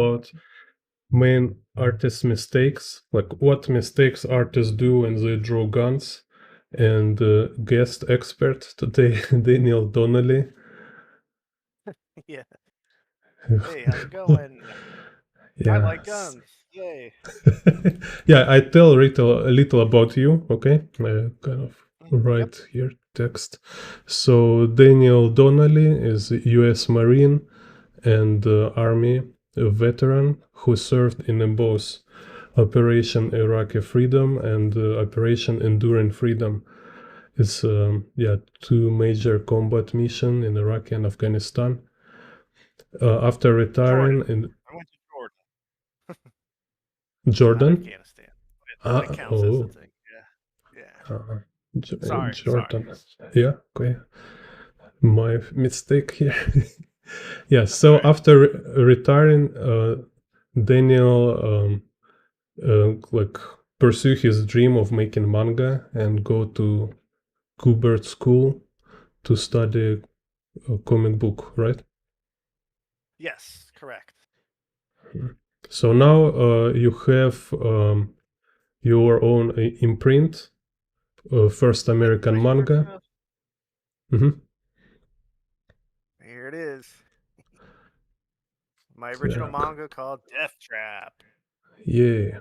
about main artist mistakes, like what mistakes artists do when they draw guns. And guest expert today, Daniel Donnelly. Yeah. Hey, how's it going? I Yeah. like guns. Yay. Yeah, I tell a little about you, okay? I kind of Yep. write here text. So Daniel Donnelly is a US Marine and Army veteran who served in both Operation Iraqi Freedom and Operation Enduring Freedom. It's two major combat mission in Iraq and Afghanistan. After Jordan. retiring in I went to Jordan, not Jordan. Afghanistan. But it counts as a Oh, thing. Yeah. Yeah. uh, Sorry. Jordan. Yeah, okay. My mistake here. Yeah, That's all so right. after retiring, Daniel like pursue his dream of making manga and go to Kubert School to study a comic book, right? Yes, correct. So now you have your own imprint, first Yep, American right here in manga. front of Hmm. Here it is. My original Yeah, manga called Death Trap. yeah,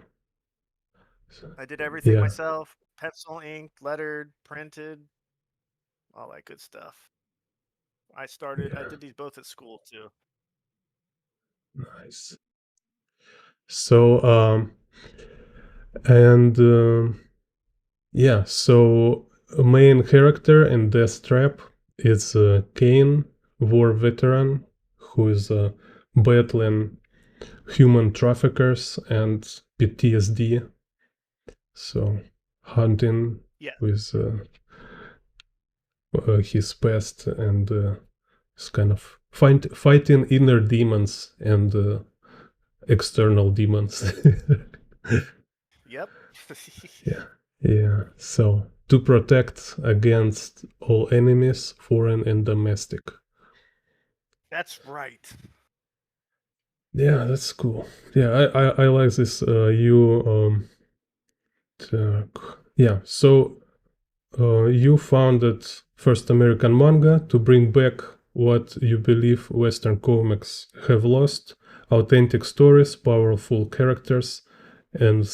I did everything yeah. myself. Pencil, ink, lettered, printed, all that good stuff. I Yeah, did these both at school too. nice. So, and yeah, so a main character in Death Trap is Kane, war veteran, who is battling human traffickers and PTSD. So, hunting Yeah. with his past and is kind of fighting inner demons and external demons. Yep. Yeah, yeah. So to protect against all enemies, foreign and domestic. That's right. Yeah, that's cool. Yeah, I like this. You yeah. So you founded First American Manga to bring back what you believe Western comics have lost: authentic stories, powerful characters, and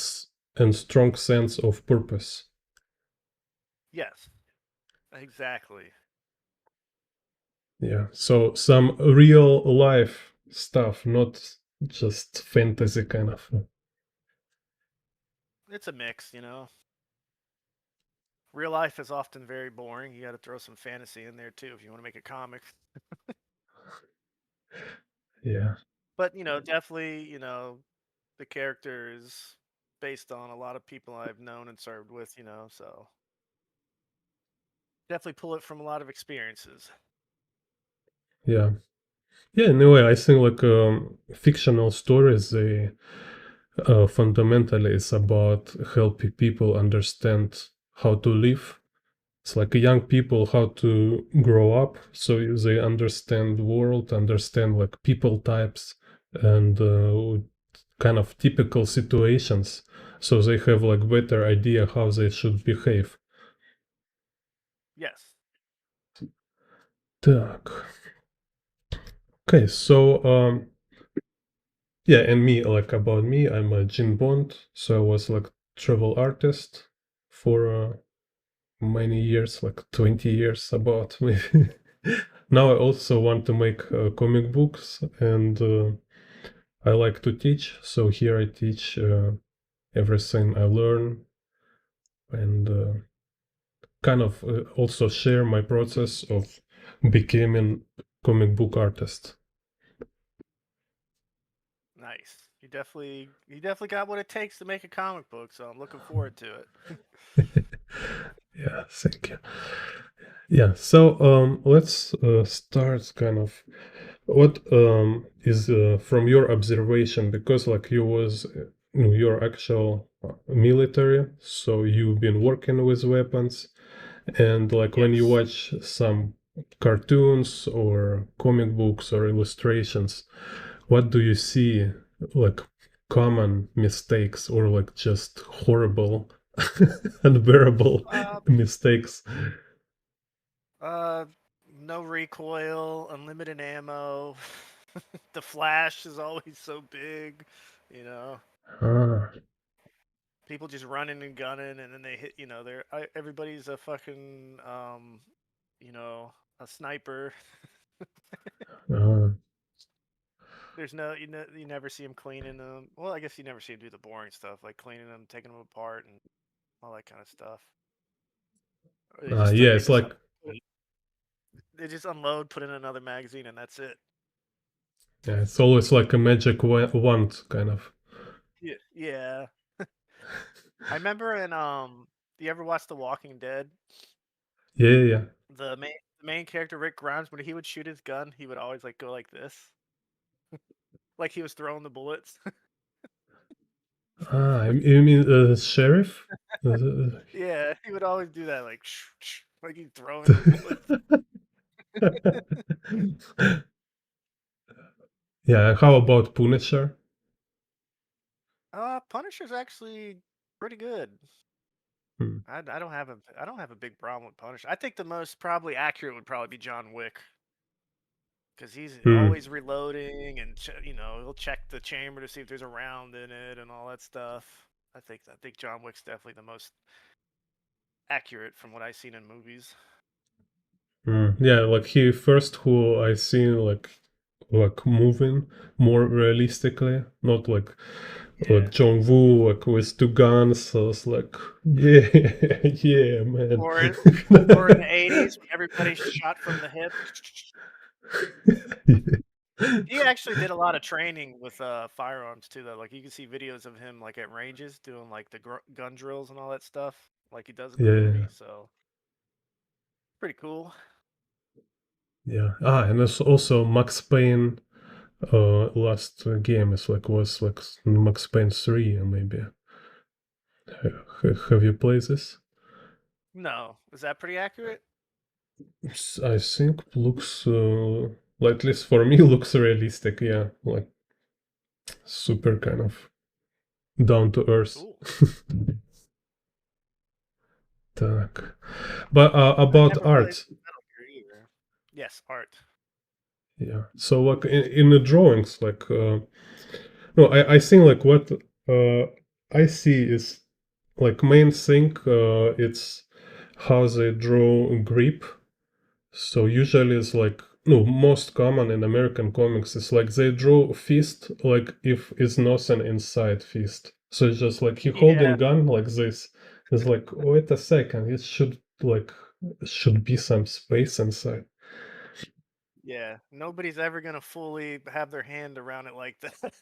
and strong sense of purpose. Yes. Exactly. Yeah, so some real life stuff, not just fantasy kind of. It's a mix. Real life is often very boring. You got to throw some fantasy in there too if you want to make a comic. Yeah, But, definitely, the character is based on a lot of people I've known and served with, so definitely pull it from a lot of experiences. yeah, yeah. In a way, I think like fictional stories, they fundamentally is about helping people understand how to live. It's like young people how to grow up, so they understand the world, understand like people types and kind of typical situations, so they have like better idea how they should behave. Yes. Так. Okay, so yeah, and me, like about me, I'm a Gene Bond, so I was like travel artist for many years, like 20 years about maybe. Now I also want to make comic books, and I like to teach, so here I teach everything I learn, and kind of also share my process of becoming comic book artist. Nice. You definitely got what it takes to make a comic book, so I'm looking forward to it. Yeah, thank you. Yeah, so let's start kind of what is from your observation, because like you was your actual military, so you've been working with weapons, and like when you Yes. watch some cartoons or comic books or illustrations, what do you see like common mistakes or like just horrible, unbearable Uh, mistakes? uh, no recoil, unlimited ammo. The flash is always so big, you know. Ah, People just running and gunning, and then they hit. Everybody's a fucking you know, a sniper. ah, There's no you never see them cleaning them. Well, I guess you never see them do the boring stuff like cleaning them, taking them apart, and all that kind of stuff. Or yeah, it's like they just unload, put in another magazine, and that's it. yeah, it's always like a magic wand kind of. Yeah, yeah. I remember in do you ever watch The Walking Dead? Yeah, yeah, yeah. The main character Rick Grimes, when he would shoot his gun, he would always like go like this, like he was throwing the bullets. Ah, you mean sheriff? Yeah, he would always do that, like like he's throwing the bullets. Yeah, how about Punisher? Punisher's actually pretty good. Hmm. I don't have a big problem with Punisher. I think the most probably accurate would probably be John Wick because he's Hmm. always reloading and he'll check the chamber to see if there's a round in it and all that stuff. I think John Wick's definitely the most accurate from what I've seen in movies. Yeah, like he first who I seen like moving more realistically, not like Yeah. John Woo like with two guns. So it's like yeah, yeah, man. Or in the '80s when everybody's shot from the hip. He actually did a lot of training with firearms too, though. Like you can see videos of him like at ranges doing like the gun drills and all that stuff, like he does in the Yeah, movie. So pretty cool. yeah. Ah, and it's also Max Payne. Last game is like was like Max Payne 3, maybe. Have you played this? No, is that pretty accurate? I think looks like at least for me looks realistic. Yeah, like super kind of down to earth. Cool. Так. But I've about never played art, Metal Gear either. Yes, art. yeah. So like in the drawings, like no, I think like what I see is like main thing. It's how they draw grip. So usually it's like no most common in American comics is like they draw fist like if it's nothing inside fist. So it's just like you Yeah, holding gun like this. It's like wait a second, it should be some space inside. yeah. Nobody's ever gonna fully have their hand around it like that.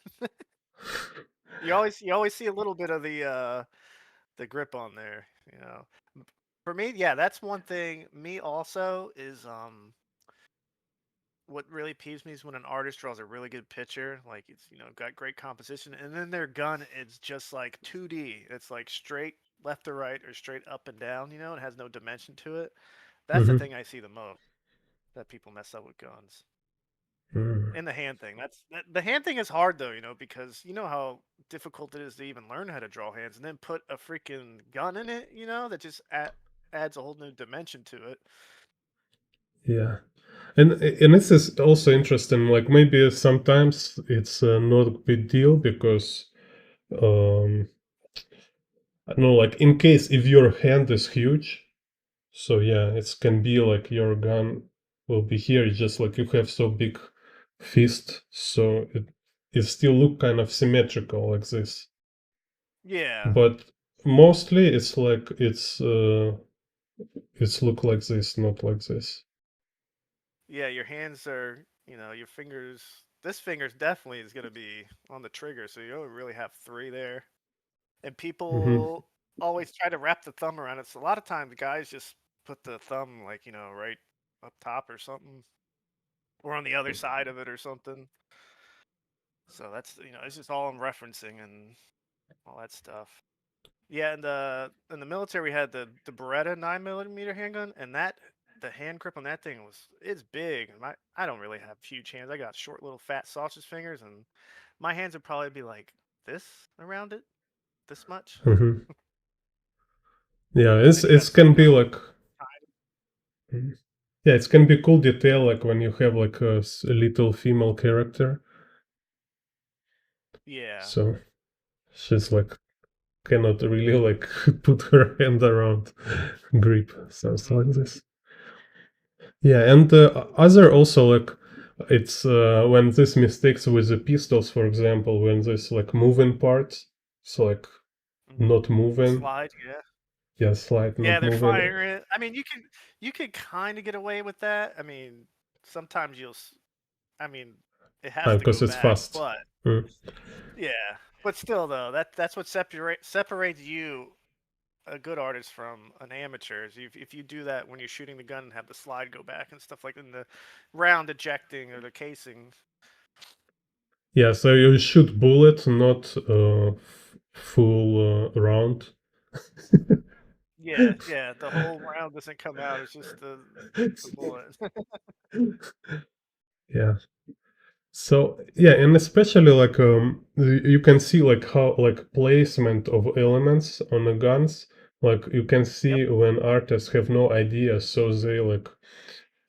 You always see a little bit of the grip on there. You know. For me, yeah, that's one thing. Me also is what really peeves me is when an artist draws a really good picture, like it's got great composition, and then their gun is just like 2D. It's like straight left to right or straight up and down. It has no dimension to it. That's the Hmm. thing I see the most that people mess up with guns. Mm. And the hand thing. The hand thing is hard though, because you know how difficult it is to even learn how to draw hands, and then put a freaking gun in it. That just adds a whole new dimension to it. Yeah. And this is also interesting. Like maybe sometimes it's not a big deal because I don't know, like in case if your hand is huge, so yeah, it can be like your gun will be here. It's just like you have so big fist, so it still look kind of symmetrical like this. Yeah, But mostly it's look like this, not like this. yeah. Your hands are, your fingers. This finger's definitely is gonna be on the trigger, so you only really have three there. And Hmm. people always try to wrap the thumb around it. So a lot of times, guys just put the thumb like right up top or something, or on the other side of it or something. So that's it's just all I'm referencing and all that stuff. Yeah, and in the military we had the Beretta 9mm handgun, and that the hand grip on that thing it's big. I don't really have huge hands. I got short little fat sausage fingers, and my hands would probably be like this around it, this much. Hmm. Yeah, And then you got it some can be guns. like, mhm. Yeah, it can be cool detail like when you have like a little female character. Yeah. So she's like cannot really like put her hand around grip, sounds like Hmm. this. Yeah, and other also like it's when this mistakes with the pistols, for example, when there's like moving parts, so like Hmm. not moving, Slide. Yeah. yeah, slide Yeah, not they're moving, firing. I mean, you could kind of get away with that. I mean, sometimes I mean, it has to because go it's back, fast. but Mm. yeah. But still, though, that's what separates you, a good artist, from an amateur. Is if you do that when you're shooting the gun and have the slide go back and stuff like in the round ejecting or the casing. Yeah, so you shoot bullet, not full round. Yeah, yeah. The whole round doesn't come out. It's just the bullet. Yeah. So yeah, and especially like you can see like how like placement of elements on the guns. Like you can Yep. see when artists have no idea, so they like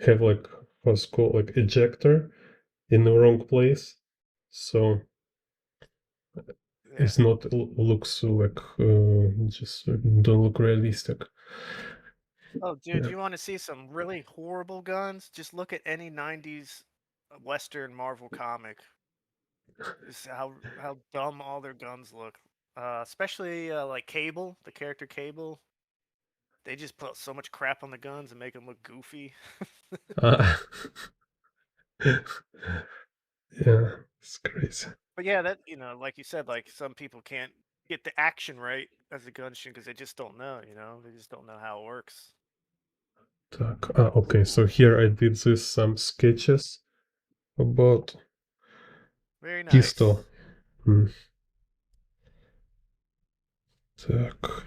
have like what's called like ejector in the wrong place. So Yeah. it's not looks like just don't look realistic. Oh, dude, Yeah. you want to see some really horrible guns? Just look at any '90s Western Marvel comic. Just how dumb all their guns look. Especially like Cable, the character Cable. They just put so much crap on the guns and make them look goofy. Uh, yeah, it's crazy. But yeah, that like you said, like some people can't get the action right as a gun shooting because they just don't know. They just don't know how it works. Так, okay, so here I did this some sketches about Very nice. pistol. Hmm. Так.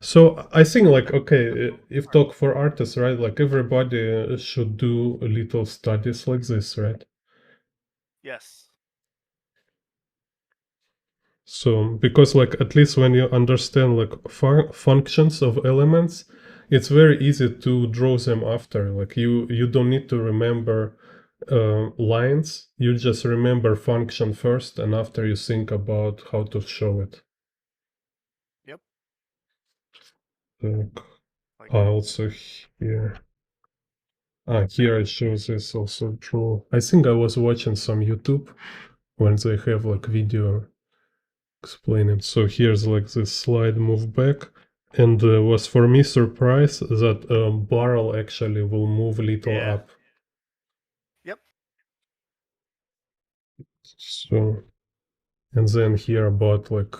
So I think like okay, if talk for artists, right? Like everybody should do a little studies like this, right? Yes. So because like at least when you understand like functions of elements, it's very easy to draw them after. Like you don't need to remember lines. You just remember function first, and after you think about how to show it. Yep. Так. Like Also here. Here I show this also draw. I think I was watching some YouTube when they have like video explaining. So here's like this slide move back. And was for me surprise that barrel actually will move a little yeah. up. Yep. So, and then here about like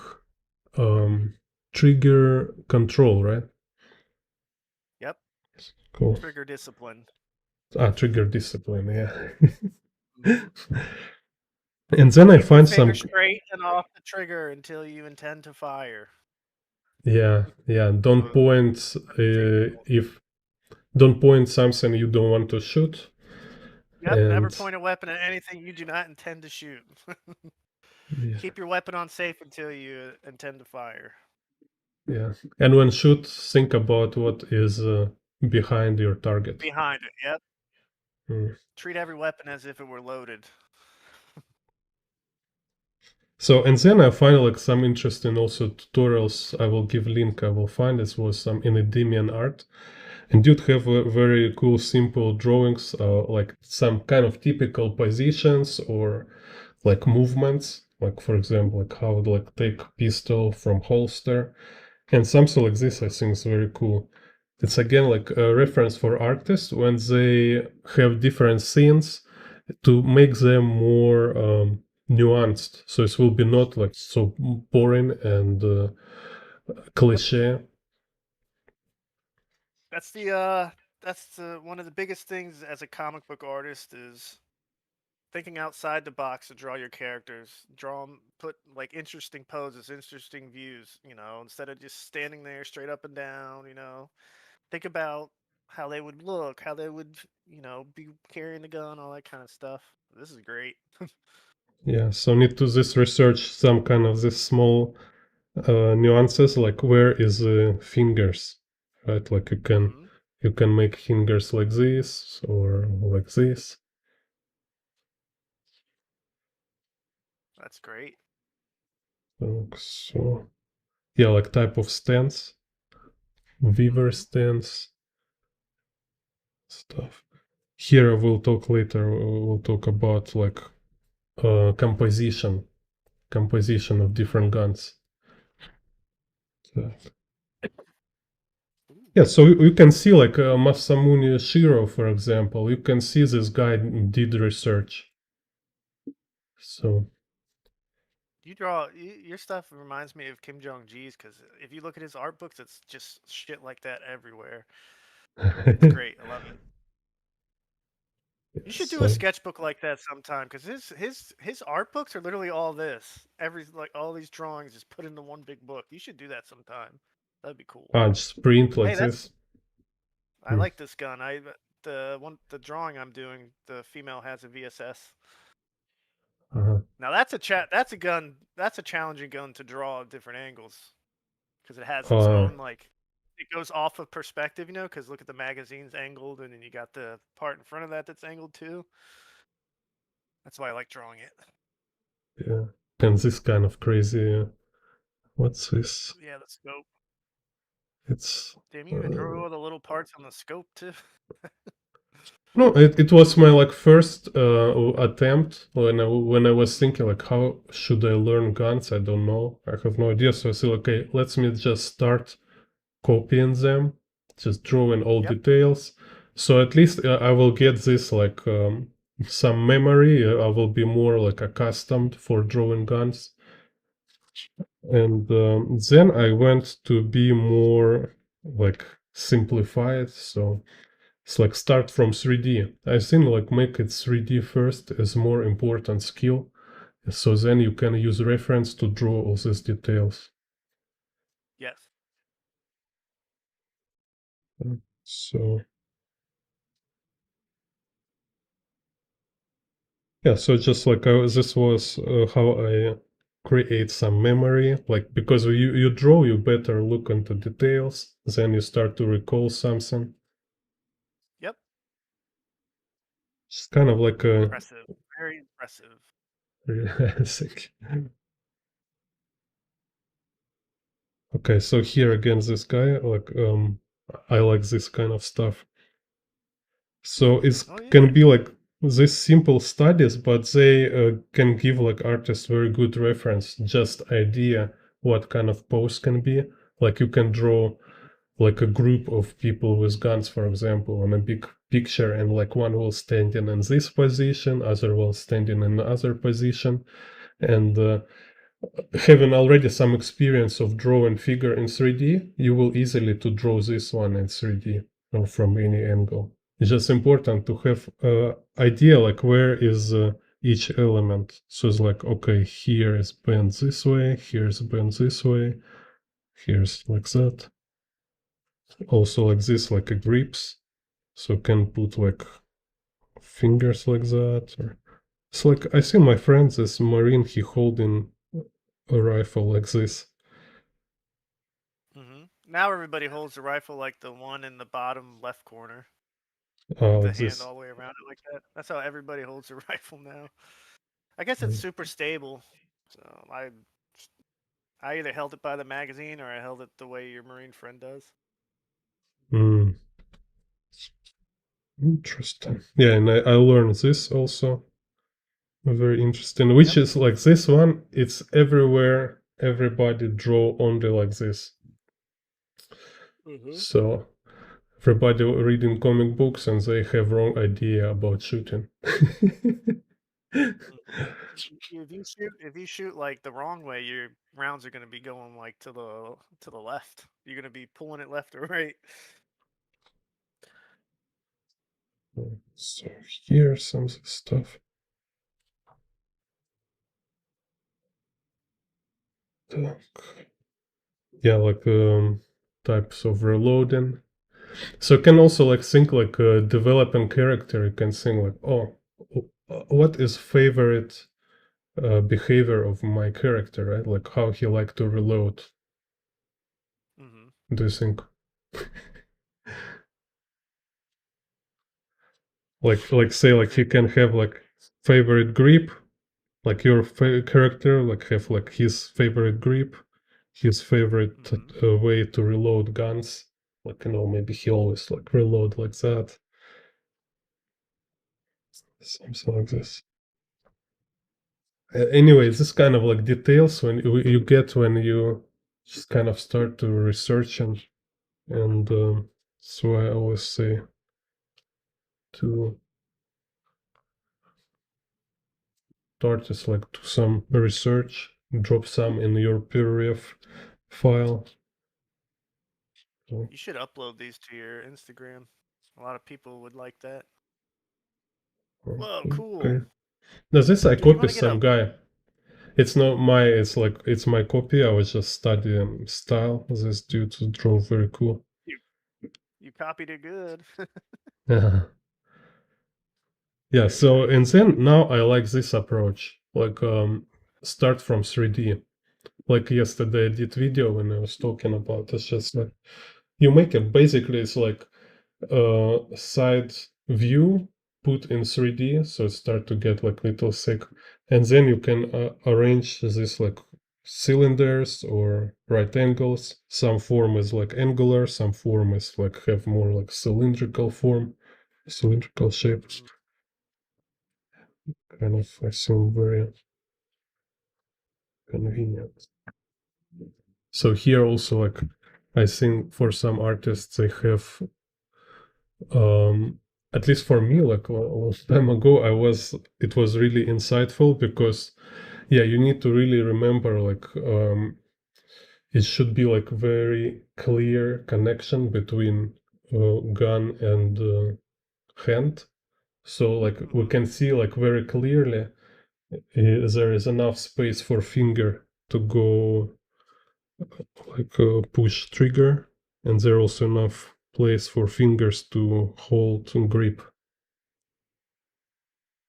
um, trigger control, right? Yep. Cool. Trigger discipline. Trigger discipline, yeah. Mhm. And then I Keep your find finger some, straight and off the trigger until you intend to fire. yeah, don't point Example. if don't point something you don't want to shoot. Yep. Never And point a weapon at anything you do not intend to shoot. yeah, Keep your weapon on safe until you intend to fire. yeah. And when shoot, think about what is behind your target. Behind it. Yep. Mm. Treat every weapon as if it were loaded. So and then I find like some interesting also tutorials. I will give link. I will find this was some in Endymion art, and you'd have very cool simple drawings, like some kind of typical positions or like movements. Like for example, like how would like take pistol from holster, and something like this. I think is very cool. It's again like a reference for artists when they have different scenes to make them more nuanced. So it will be not like so boring and Yep. cliche. That's one of the biggest things as a comic book artist is thinking outside the box to draw your characters. Draw them, put like interesting poses, interesting views. Instead of just standing there straight up and down. Think about how they would look, how they would, be carrying the gun, all that kind of stuff. This is great. Yeah, so need to this research some kind of this small nuances, like where is the fingers, right? Like Hmm. you can make fingers like this or like this. That's great. So yeah, like type of stance, weaver Hmm. stance stuff. Here we'll talk later. We'll talk about like composition of different Hmm. guns. So, yeah, so you can see like Masamune Shiro, for example. You can see this guy did research. So Your stuff reminds me of Kim Jong Ji's because if you look at his art books, it's just shit like that everywhere. It's great. I love it. You should do a so sketchbook like that sometime because his art books are literally all this. All these drawings just put into one big book. You should do that sometime. That'd be cool. just print like Hey, this. I Hmm. like this gun. The drawing I'm doing, the female has a VSS. Uh-huh. Now that's a gun. That's a challenging gun to draw at different angles because it has its Uh, own it goes off of perspective, because look at the magazine's angled, and then you got the part in front of that that's angled too. That's why I like drawing it. yeah, and this kind of crazy. What's this? Yeah, the scope. It's Damn, you even uh, drew all the little parts on the scope too. no, it was my like first attempt when I was thinking like how should I learn guns? I don't know. I have no idea. So I said, okay, let me just start copying them, just drawing all Yep. details. So at least I will get this like some memory. I will be more like accustomed for drawing guns. And then I went to be more like simplified. So it's like start from 3D. I think like make it 3D first is more important skill. So then you can use reference to draw all these details. Yes. So yeah, so just like this was how I create some memory. Like because you draw, you better look into details. Then you start to recall something. Yep. It's kind of like a Impressive. Very impressive. realistic. Okay, so here again, this guy, like, I like this kind of stuff. So it Oh yeah. can be like these simple studies, but they can give like artists very good reference, just idea what kind of pose can be. Like you can draw like a group of people with guns, for example, on a big picture, and like one will standing in this position, other will standing in the other position, and having already some experience of drawing figure in 3D, you will easily to draw this one in 3D or from any angle. It's just important to have idea like where is each element. So it's like, okay, here is bent this way, here's bent this way, here's like that. Also like this, like a grips. So can put like fingers like that. Or it's like I see my friend, this Marine, he holding a rifle like this. Now everybody holds the rifle like the one in the bottom left corner with the Like hand this. all the way around it like that. That's how everybody holds a rifle now. I guess it's super stable. So I either held it by the magazine or I held it the way your Marine friend does. Mm, interesting. Yeah, and I learned this also. Very interesting. Which Yep. is like this one, it's everywhere. Everybody draw only like this. Hmm. So everybody reading comic books and they have wrong idea about shooting. If you shoot like the wrong way, your rounds are going to be going like to the left. You're going to be pulling it left or right. So here's some stuff. Yeah, like types of reloading. So you can also like think like developing character. You can think like, oh, what is favorite behavior of my character, right? Like how he like to reload. Hmm. Do you think? Like say like he can have like favorite grip, like your character like have like his favorite grip, his favorite Hmm. way to reload guns. Like maybe he always like reload like that, something like this. Anyway, this kind of like details when you get when you just kind of start to research and so I always say to start is like do some research, drop some in your peer review file. So, You should upload these to your Instagram. A lot of people would like that. Whoa, cool. okay. Now this I Do you copy want to get some a guy. It's not my. It's like it's my copy. I was just studying style. This dude draw very cool. you, you copied it good. Yeah. Yeah. Very So nice. and then now I like this approach. Like start from 3D. Like yesterday I did video when I was talking about. It's just like you make it basically. It's like side view put in 3D, so it start to get like little thick, and then you can arrange this like cylinders or right angles. Some form is like angular, some form is like have more like cylindrical form, cylindrical shape. Mhm. Kind of I assume very convenient. So here also like I think for some artists they have um at least for me like a long time ago it was really insightful because yeah you need to really remember like it should be like very clear connection between gun and hand, so like we Mhm. can see like very clearly there is enough space for finger to go like push trigger, and there also enough place for fingers to hold and grip.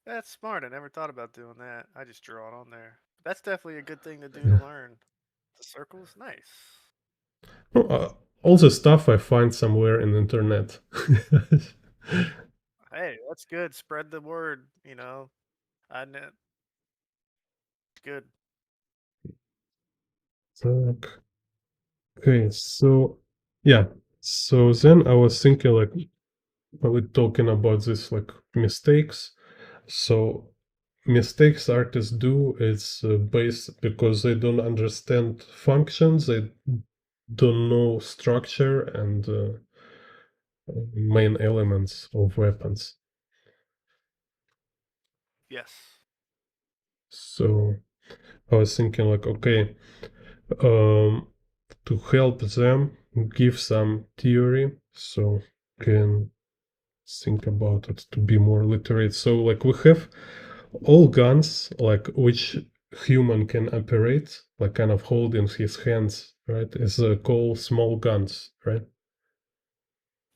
That's smart. I never thought about doing that. I just draw it on there. That's definitely a good thing to do to learn. The circles, nice. No, all the stuff I find somewhere in the internet. Hey, that's good. Spread the word. You know, I know. Good. Okay, so yeah, so then I was thinking like we're talking about this like mistakes. So mistakes artists do is based because they don't understand functions, they don't know structure and main elements of weapons. Yes. So I was thinking like, okay, um, to help them give some theory so can think about it to be more literate. So like we have all guns like which human can operate, like kind of hold in his hands, right? Is called small guns, right?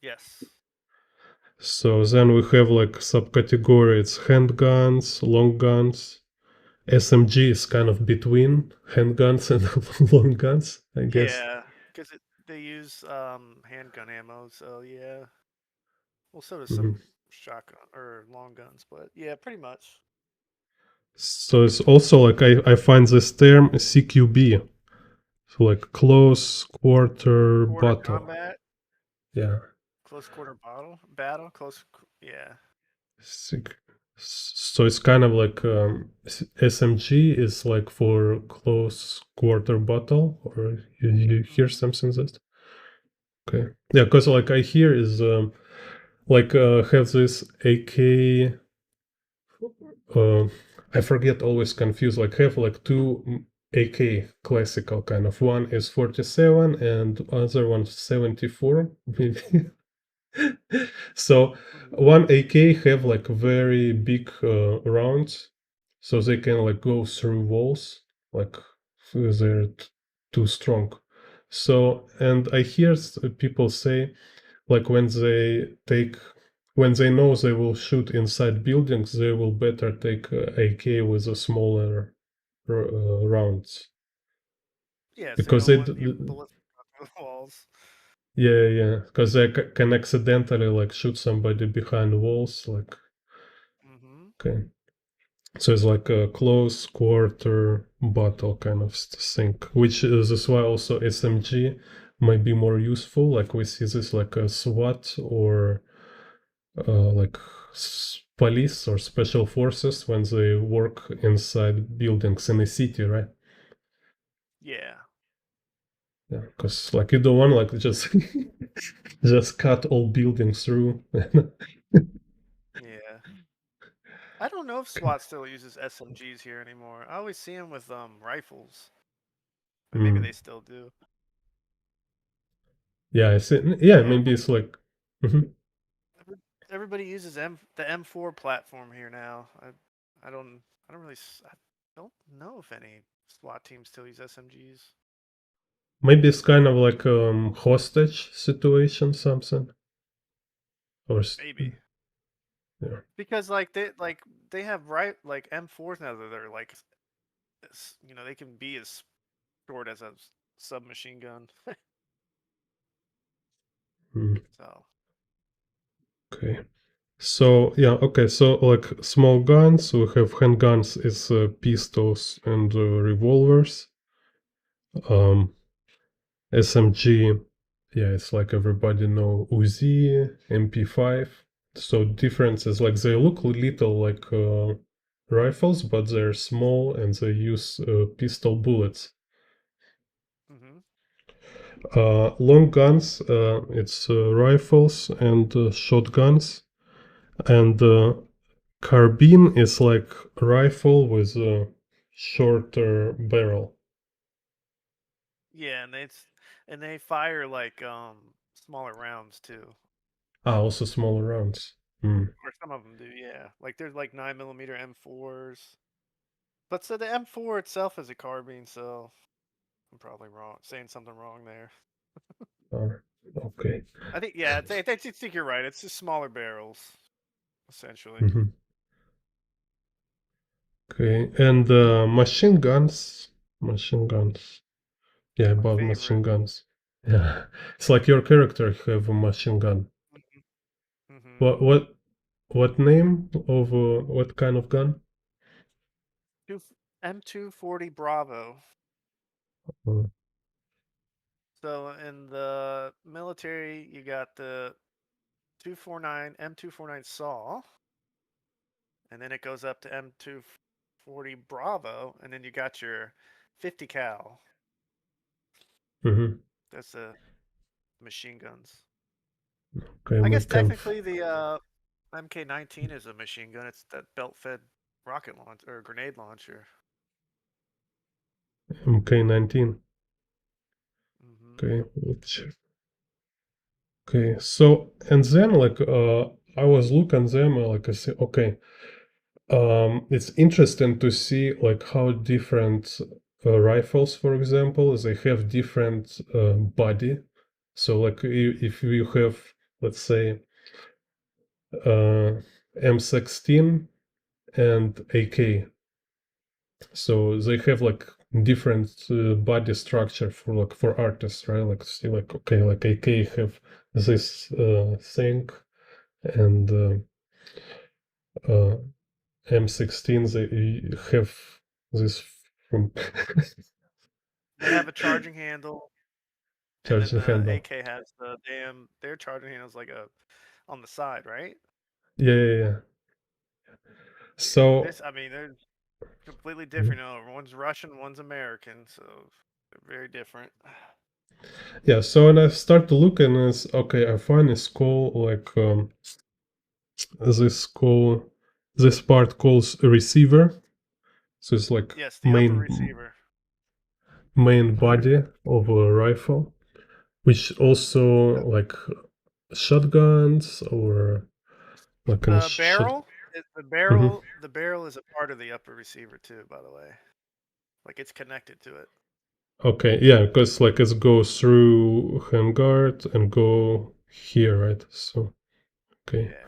Yes. So then we have like subcategory, it's handguns, long guns. SMG is kind of between handguns and long guns, I guess. Yeah, because they use handgun ammo. So yeah. Well, so does Mhm. some shotgun or long guns, but yeah, pretty much. So it's also like I find this term CQB, so like close quarter Quarter battle. combat, Yeah. close quarter battle, yeah. So it's kind of like SMG is like for close quarter battle, or you hear Hmm. something that? Okay, yeah, because like I hear is like have this AK. Uh, I forget, always confused. Like have like two AK classical kind of. One is 47 and other one 74 maybe. So Hmm. one AK have like very big rounds, so they can like go through walls, like they're too strong. So and I hear people say like when they know they will shoot inside buildings, they will better take AK with a smaller rounds Yeah, so you because don't want your bullets going through the walls. yeah, because they can accidentally like shoot somebody behind walls, like Mm-hmm. okay. So it's like a close quarter battle kind of thing, which is why also SMG might be more useful. Like we see this like a SWAT or like police or special forces when they work inside buildings in a city, right? Yeah. Yeah, because like you don't want like just just cut all buildings through. Yeah. I don't know if SWAT still uses SMGs here anymore. I always see them with rifles. Or maybe Mm. they still do. Yeah, I see. Yeah, Yeah, maybe it's like. Mhm. everybody uses the M4 platform here now. I don't I don't really I don't know if any SWAT teams still use SMGs. Maybe it's kind of like hostage situation, something, or Maybe yeah. because they have like M4s now that are like they can be as short as a submachine gun. Mm, So okay. So yeah, okay. So like small guns, we have handguns is pistols and revolvers. SMG, yeah, it's like everybody know Uzi, MP5. So difference is like they look little like rifles, but they're small and they use pistol bullets. hmm Long guns, it's rifles and shotguns, and carbine is like rifle with a shorter barrel. yeah, and they fire like smaller rounds too. Ah, also smaller rounds. Mm. Or some of them do, yeah. Like there's like 9mm M4s. But so the M4 itself is a carbine, so I'm probably wrong, saying something wrong there. Uh, okay. I think yeah, I think you're right. It's just smaller barrels, essentially. Mhm. Okay, and machine guns. Yeah, My about machine favorite. guns. Yeah, it's like your character have a machine gun. Mm-hmm. What name of what kind of gun? M240 Bravo. Uh, So in the military, you got the 249 M249 Saw, and then it goes up to M240 Bravo, and then you got your 50 cal. mhm. That's the machine guns. Okay, I we guess can technically the MK19 is a machine gun. It's that belt-fed rocket launch or grenade launcher. MK19. hmm Okay, okay. So and then like I was looking them like I say okay. It's interesting to see like how different rifles, for example, they have different body. So like if you have, let's say, M16 and AK, so they have like different body structure for like for artists, right? Like see like okay, like AK have this thing and M16 they have this from They have a charging handle, and then charging the handle. AK has their charging handle's like a on the side, right? Yeah. Yeah, So this I mean they're completely mhm. different. One's Russian, one's American, so they're very different. Yeah, so when I start to look and it's okay, I find it's called like this call this part calls a receiver. So it's like Yes, the upper main receiver. main body of a rifle, which also like shotguns or like in a The shot. barrel Mhm. the barrel is a part of the upper receiver too, by the way. Like it's connected to it. Okay, yeah, because like it goes through handguard and go. here, right? So okay. Yeah.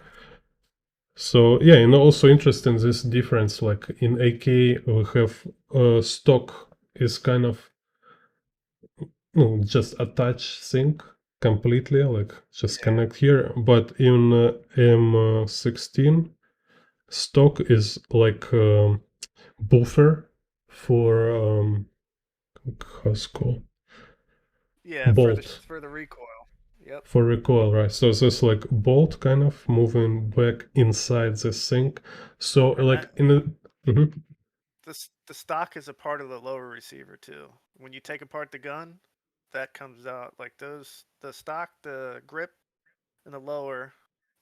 So yeah, and also interesting this difference. Like in AK, we have stock is kind of no just attach thing completely, like just Yeah. connect here. But in M16, stock is like buffer for how's it called Yeah, bolt for the recoil. Yep. for recoil, right? So this like bolt kind of moving back inside this thing. So And like that in a mhm. the stock is a part of the lower receiver too. When you take apart the gun, that comes out like those the stock, the grip, and the lower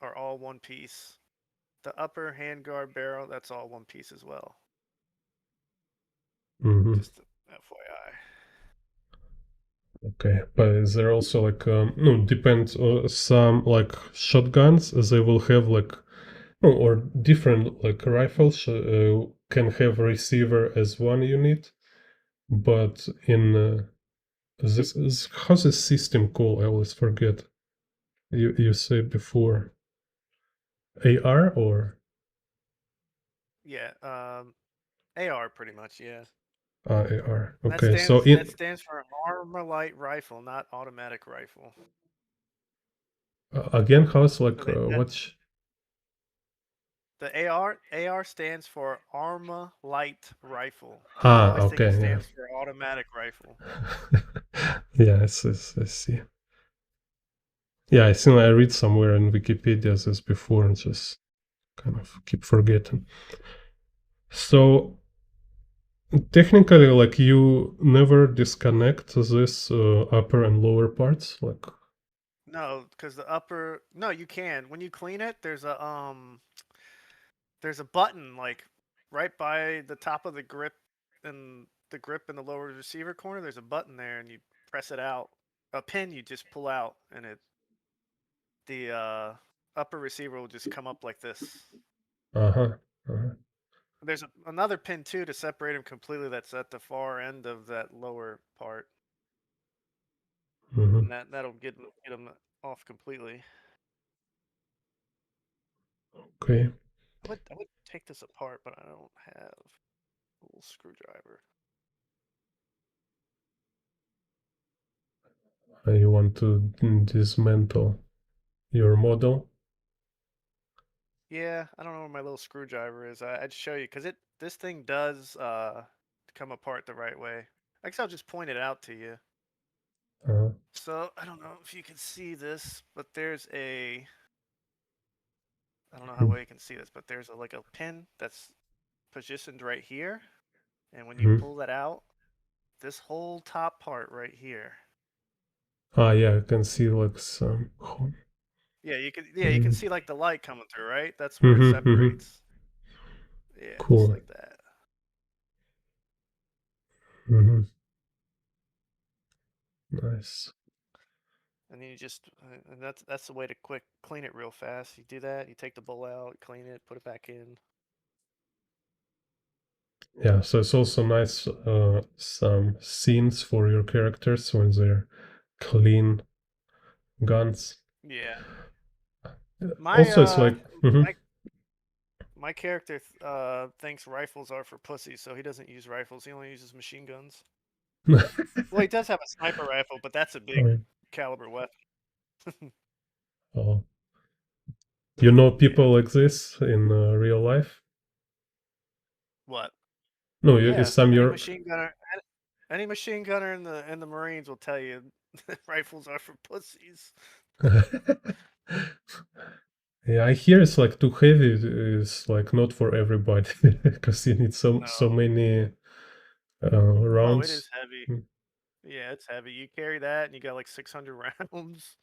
are all one piece. The upper handguard barrel, that's all one piece as well. Mhm. Just FYI. Okay, but is there also like no depends some like shotguns they will have like no, or different like rifles can have receiver as one unit, but in this is how's the system called? I always forget. You said before AR or Yeah, AR pretty much, yeah. AR. And Okay, so that in stands for armor light rifle, not automatic rifle. again, how's So like that what's the AR stands for Arma Light Rifle. People always think it okay, yeah. stands for automatic rifle. Yeah, I see. Yeah, I think I read somewhere in Wikipedia this before and just kind of keep forgetting. So technically, like you never disconnect this upper and lower parts, like No, because the upper no, you can. When you clean it, there's a button like right by the top of the grip in the lower receiver corner. There's a button there, and you press it out. A pin you just pull out, and the upper receiver will just come up like this. uh-huh, uh-huh. There's another pin too to separate them completely. That's at the far end of that lower part, Hmm. and that'll get them off completely. Okay. I would take this apart, but I don't have a little screwdriver. You want to dismantle your model? Yeah, I don't know where my little screwdriver is. I'd show you because it this thing does come apart the right way. I guess I'll just point it out to you. Uh, So I don't know if you can see this, but there's a I don't know how well you can see this, but there's like a pin that's positioned right here, and when you mhm. pull that out, this whole top part right here. Ah, yeah, I can see like some. Yeah, you can see like the light coming through, right? That's where it Mm-hmm, mm-hmm. separates. Yeah, just Cool. like that. Mm-hmm. Nice. And then you just and that's the way to quick clean it real fast. You do that, you take the bowl out, clean it, put it back in. Yeah, so it's also nice some scenes for your characters when they're clean guns. Yeah. My Also, it's like, mhm. my my character thinks rifles are for pussies, so he doesn't use rifles. He only uses machine guns. Well, he does have a sniper rifle, but that's a big Alright. caliber weapon. Oh, you know Yeah. people like this in real life? What? No, Yeah. it's some your. Any machine gunner in the Marines will tell you rifles are for pussies. Yeah, I hear it's like too heavy. It's like not for everybody because you need so No. many Oh, it is rounds. heavy. Yeah, it's heavy. You carry that, and you got like 600 rounds.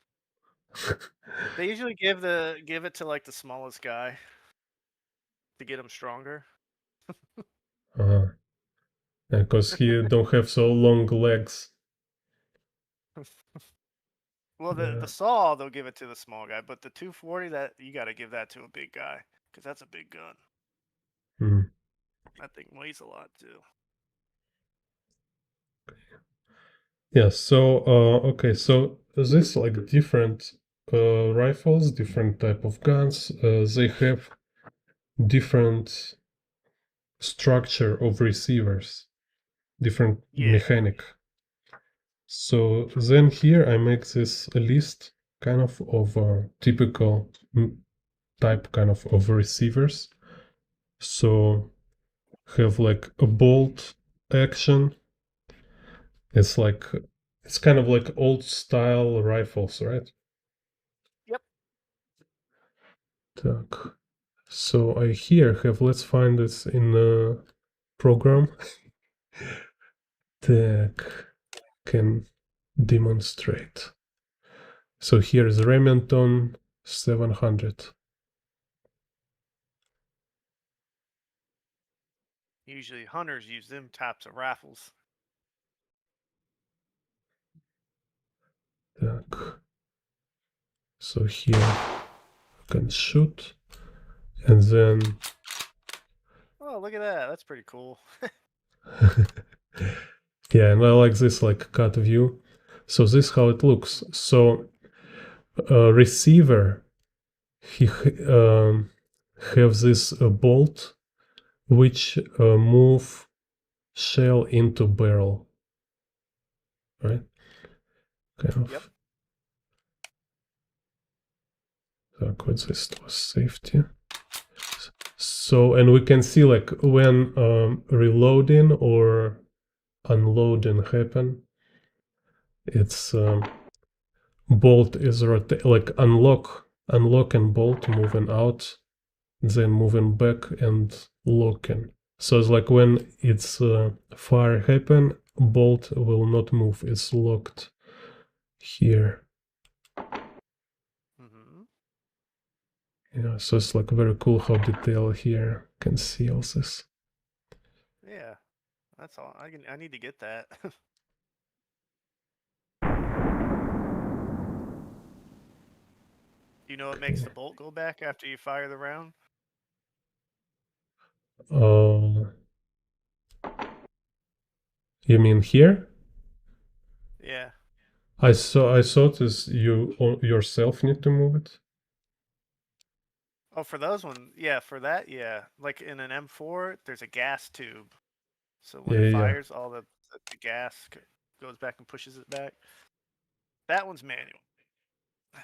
They usually give it to like the smallest guy to get him stronger. uh, because he don't have so long legs. Well, the Yeah. saw they'll give it to the small guy, but the 240 that you got to give that to a big guy because that's a big gun. Mm. That thing weighs a lot too. Yeah. So okay. So is this like different? rifles, different type of guns. They have different structure of receivers, different Yeah. mechanic. So then here I make this list kind of typical type kind of receivers. So have like a bolt action. It's like it's kind of like old style rifles, right? Yep. Так. So I here have, let's find this in the program. Так, can demonstrate. So here is Remington 700. Usually hunters use them types of rifles. Так. So here I can shoot, and then Oh, look at that. That's pretty cool. yeah, and I like this like cut view. So this how it looks. So receiver he have this bolt which move shell into barrel, right? Kind of. Yep. Так, what's this was safety. So, and we can see like when reloading or unloading happen, it's bolt is like unlock and bolt moving out, then moving back and locking. So it's like when it's fire happen, bolt will not move, it's locked here. Yeah, so it's like very cool how detail here can see all this. Yeah. That's all. I need to get that. Do you know what makes Okay. the bolt go back after you fire the round? Uh, you mean here? Yeah. I thought is you yourself need to move it. Oh, for those one, yeah, for that, yeah. Like in an M4, there's a gas tube. So when Yeah, it yeah, yeah. fires, all the gas goes back and pushes it back. That one's manual.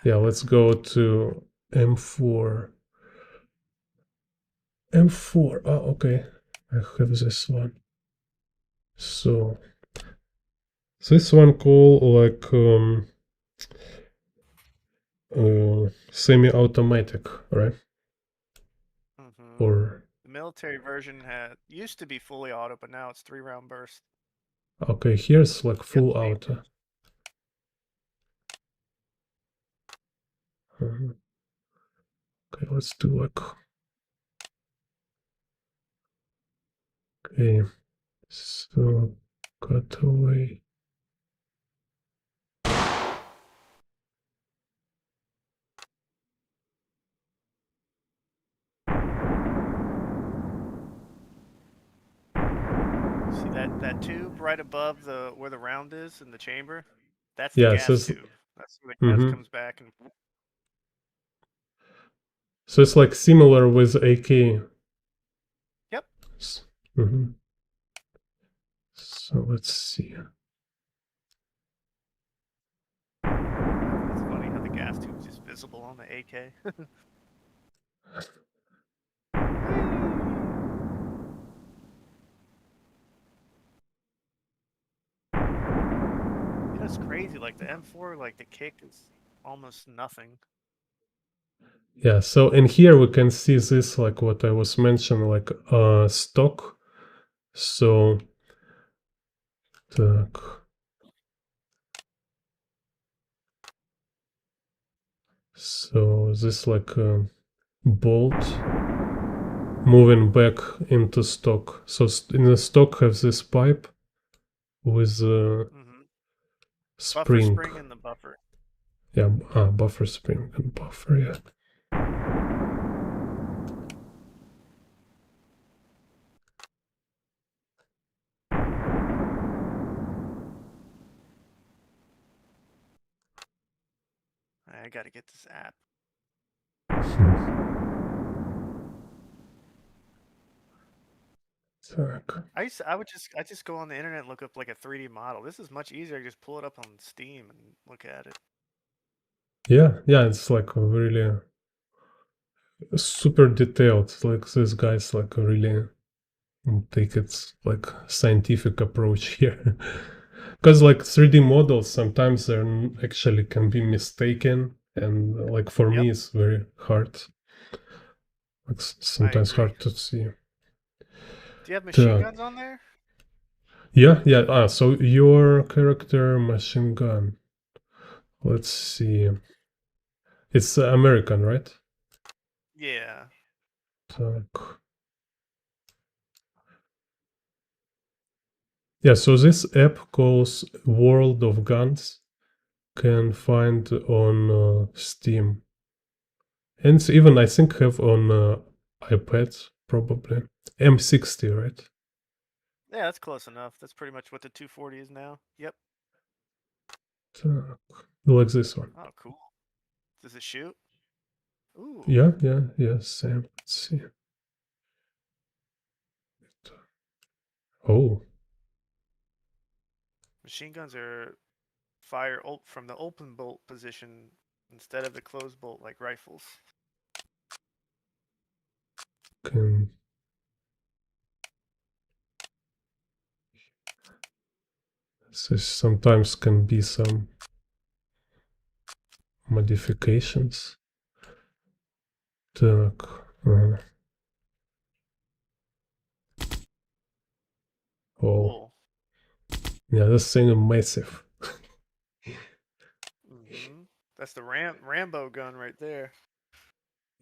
Yeah, let's go to M4. M4. Oh, okay. I have this one. So this one called like semi-automatic, right? Or The military version used to be fully auto, but now it's 3-round burst. okay, here's like You have full to change auto. Okay, let's do like okay. So cut away. See that tube right above the where the round is in the chamber? That's the Yeah, it gas says tube. That's where the gas mm-hmm. comes back and So it's like similar with AK. Yep. Mm-hmm. So let's see. It's funny how the gas tube is just visible on the AK. It's crazy. Like the M4, like the kick is almost nothing. Yeah, so in here we can see this like what I was mentioning, like stock. So так. So this like a bolt moving back into stock. So in the stock have this pipe with a Buffer spring. spring and the buffer. Yeah, buffer spring and buffer, yeah. gotta get this app. Так. I just go on the internet and look up like a 3D model. This is much easier. I just pull it up on Steam and look at it. Yeah, yeah, it's like a really super detailed. Like this guy's like a really take it like scientific approach here. Because like 3D models sometimes they actually can be mistaken, and like for Yep, me it's very hard. Like I sometimes agree. hard to see. Do you have machine Так. guns on there? Yeah, yeah. So your character machine gun. Let's see. It's American, right? Yeah. Так. Yeah, so this app calls World of Guns can find on Steam. And it's even, I think, have on iPad, probably. M60, right? Yeah, that's close enough. That's pretty much what the 240 is now. Yep. Так. Like this one. Oh, cool. Does it shoot? Ooh. Yeah, yeah, yeah, same. Let's see. Oh, Machine guns are fire from the open bolt position instead of the closed bolt like rifles. can this sometimes can be some modifications. Так. Oh, Cool. yeah, this thing is massive. Mm-hmm. That's the Rambo gun right there.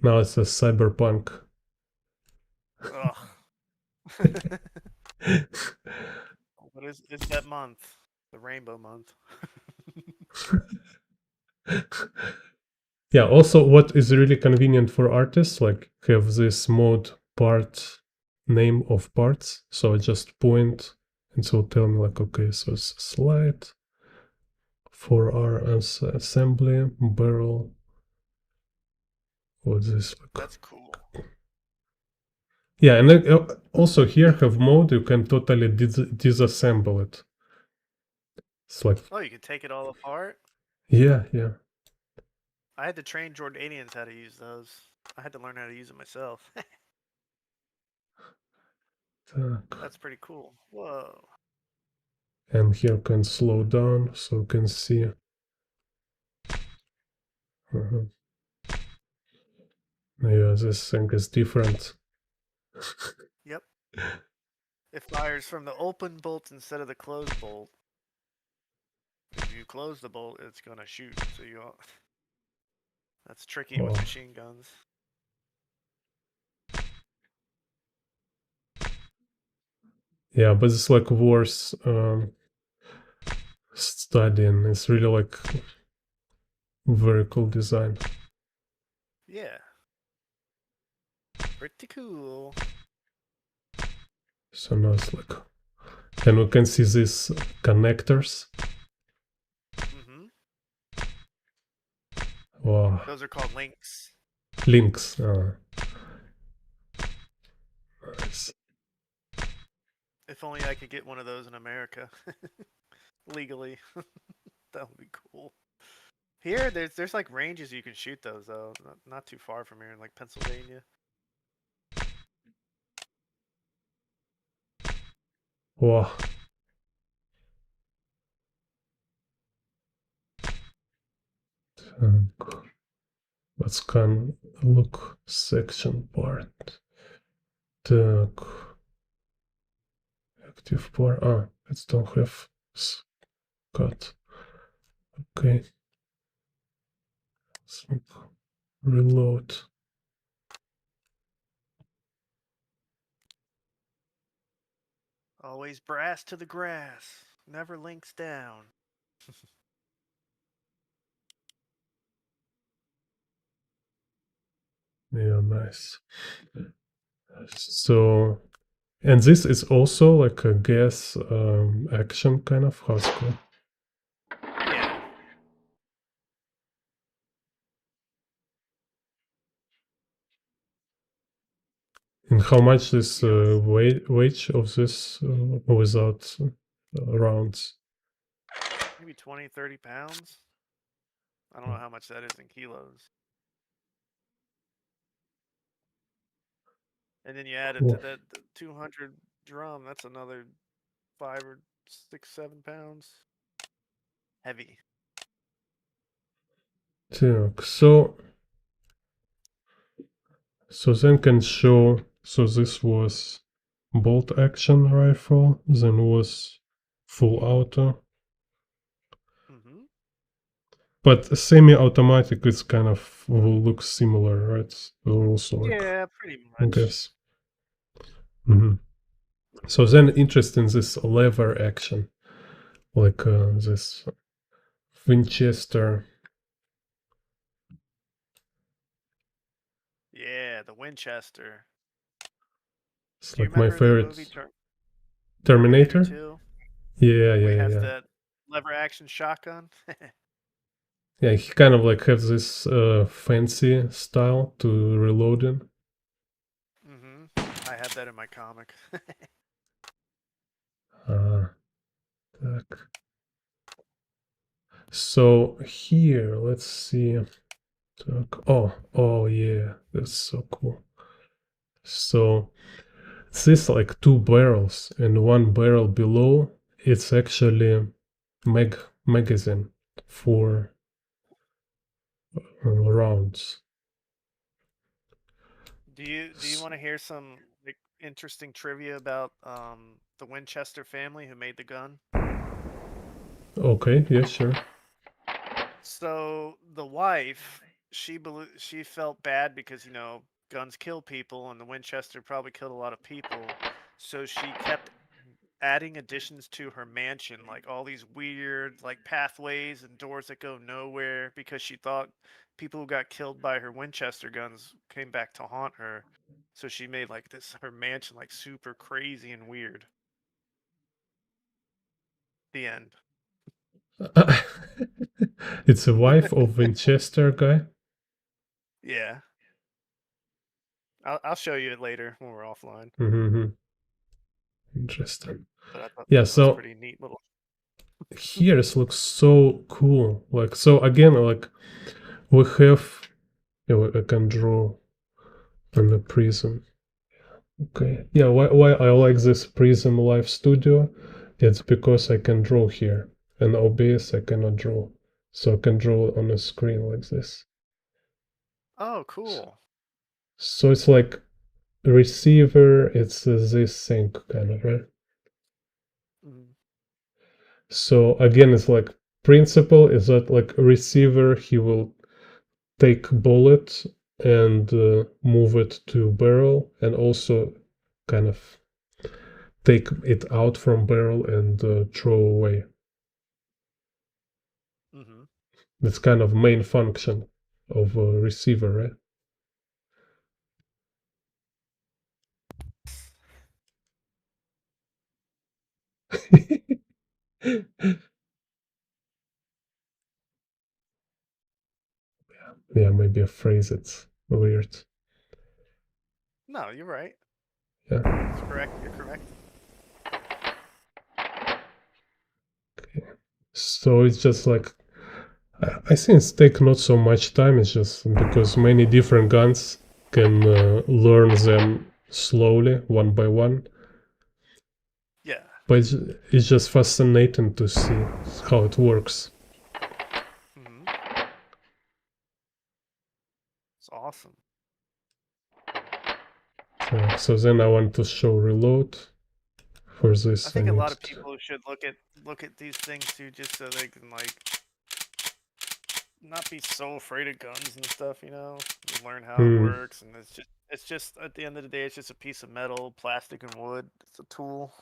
Now it's a cyberpunk. Ugh. What is that month? The rainbow month. Yeah, also what is really convenient for artists, like have this mode part name of parts. So I just point and it will tell me like, okay, so it's a slide for our assembly, barrel. What's this like? That's cool. Yeah, and also here have mode, you can totally disassemble it. It's like, Oh, you can take it all apart? yeah, yeah. I had to train Jordanians how to use those. I had to learn how to use it myself. Так. That's pretty cool. Whoa. And here can slow down so you can see. Yeah, this thing is different. Yep. It fires from the open bolt instead of the closed bolt. If you close the bolt, it's gonna shoot. So that's tricky with Oh, machine guns. yeah, but it's like worth studying. It's really like very cool design. Yeah. Pretty cool. So now it's like, and we can see these connectors. Mm-hmm. Wow, Those are called links. links. Nice. If only I could get one of those in America. Legally. That would be cool. Here, there's like ranges you can shoot those though. Not too far from here in like Pennsylvania. Wow. Let's can look section part. Так. Active part. It don't have cut. Okay. Let's reload. Always brass to the grass. Never links down. Yeah, nice. So, and this is also like a gas action kind of hardcore. Yeah. And how much is You know, it's wage of this without rounds? maybe 20, 30 pounds. I don't know how much that is in kilos. And then you add it to Cool. that the 200 drum. That's another 5 or 6, 7 pounds. Heavy. Так, so then can show. So this was bolt action rifle. Then was full auto. Mm-hmm. But semi-automatic is kind of will look similar, right? Will also like, Yeah, pretty I much. guess. Hmm. So then interest in this lever action, like this Winchester. Yeah, the Winchester. It's Do you like my remember the movie favorite Terminator Terminator. 2? Yeah, Where yeah, he yeah, has yeah. that lever action shotgun? Yeah, he kind of like has this fancy style to reloading. Mm-hmm. I had that in my comic. Uh, так. So here, let's see. Так. Oh yeah, that's so cool. So this like two barrels, and one barrel below, it's actually magazine for rounds. Do you want to hear some like interesting trivia about the Winchester family who made the gun? Okay, yeah, sure. So the wife, she felt bad because guns kill people, and the Winchester probably killed a lot of people. So she kept adding additions to her mansion, like all these weird like pathways and doors that go nowhere, because she thought people who got killed by her Winchester guns came back to haunt her. So she made like this her mansion like super crazy and weird. The end. It's a wife of Winchester guy. Yeah, I'll show you it later when we're offline. Mm-hmm. Interesting. But I thought Yeah, that was so pretty neat little. here it looks so cool. Like, so again, like we have, I can draw on the prism. Okay. Yeah, why I like this Prism Live Studio? It's because I can draw here. And OBS I cannot draw. So I can draw on a screen like this. Oh, cool. So it's like receiver, it's this thing kind of, right? Mhm. So again, it's like principle is that like receiver, he will take bullet and move it to barrel and also kind of take it out from barrel and throw away. Mhm. That's kind of main function of a receiver, right? Yeah, maybe a phrase it's weird. No, you're right. Yeah. It's correct. You're correct. So it's just like I think it's take not so much time. It's just because many different guns can learn them slowly, one by one. Yeah. But it's just fascinating to see how it works. Mhm. It's awesome. So then I want to show reload. For I this, I think a need lot of to. people should look at these things too, just so they can like not be so afraid of guns and stuff. And learn how it Hmm. works, and it's just at the end of the day, it's just a piece of metal, plastic, and wood. It's a tool.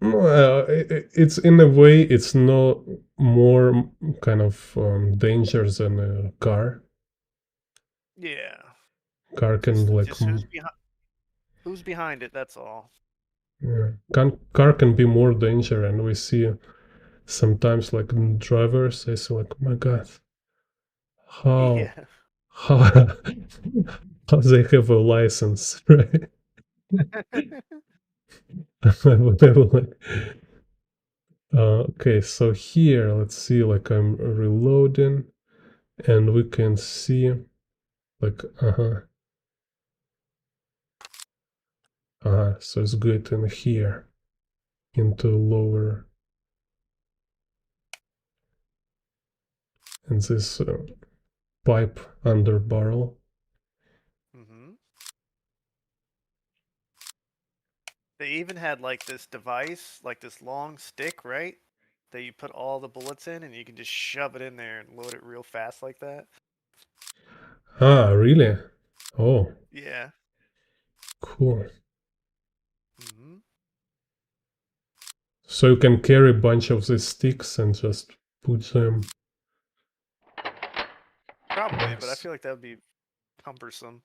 Well, it's in a way, it's no more kind of danger than a car. Yeah. Car can Just like, just who's behind it. That's all. yeah, car can be more danger, and we see sometimes like drivers, they say like, oh my god, how, Yeah. how, They have a license, right? I will like, okay, so here, let's see, like I'm reloading, and we can see, like, so it's good in here, into lower, and this pipe under barrel. Hmm. They even had like this device, like this long stick, right? That you put all the bullets in, and you can just shove it in there and load it real fast like that. Ah, really? Oh, Yeah. cool. Hmm. So you can carry a bunch of these sticks and just put them. Probably, but I Nice. feel like that would be cumbersome.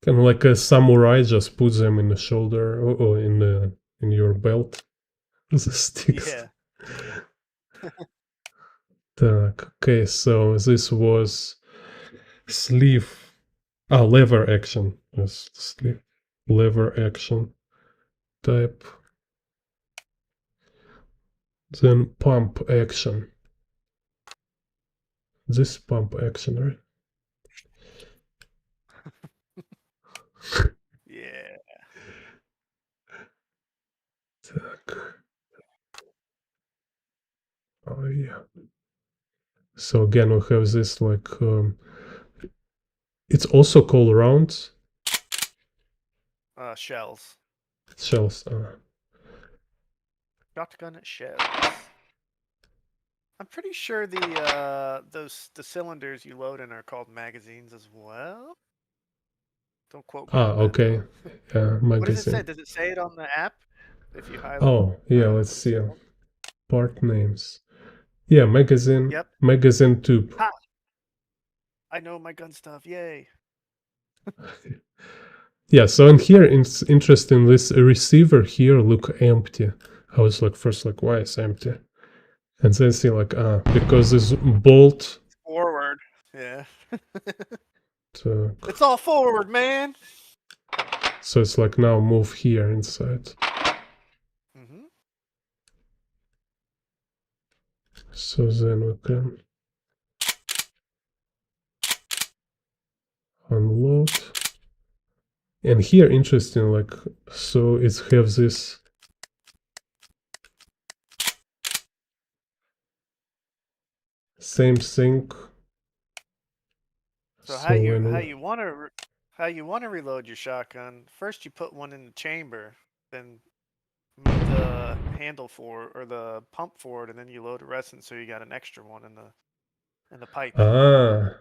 Kind of like a samurai, just put them in the shoulder or in your belt. The sticks. Yeah. Okay, so this was sleeve. Ah, lever action. Yes, sleeve. Lever action type. Then pump action. This pump action, right? Yeah. Так. Oh yeah. So again, we have this like it's also called rounds. Shells. Shells. Shotgun shells. I'm pretty sure the cylinders you load in are called magazines as well. Don't quote me on that Okay. though. Yeah, What does it say? magazine. Does it say it on the app? If you Oh yeah, let's what it's see. called? Part names. Yeah, magazine. Yep. Magazine tube. Ha! I know my gun stuff. Yay. Yeah, so in here it's interesting, this receiver here look empty. I was like first like why is empty? And then see like because this bolt Forward. Yeah. uh, It's all forward, man. so it's like now move here inside. Mm-hmm. So then we can unload. And here interesting like so it have this same thing. So So when how you want to reload your shotgun? First, you put one in the chamber, then move the handle forward or the pump forward, and then you load the rest, and so you got an extra one in the pipe. okay.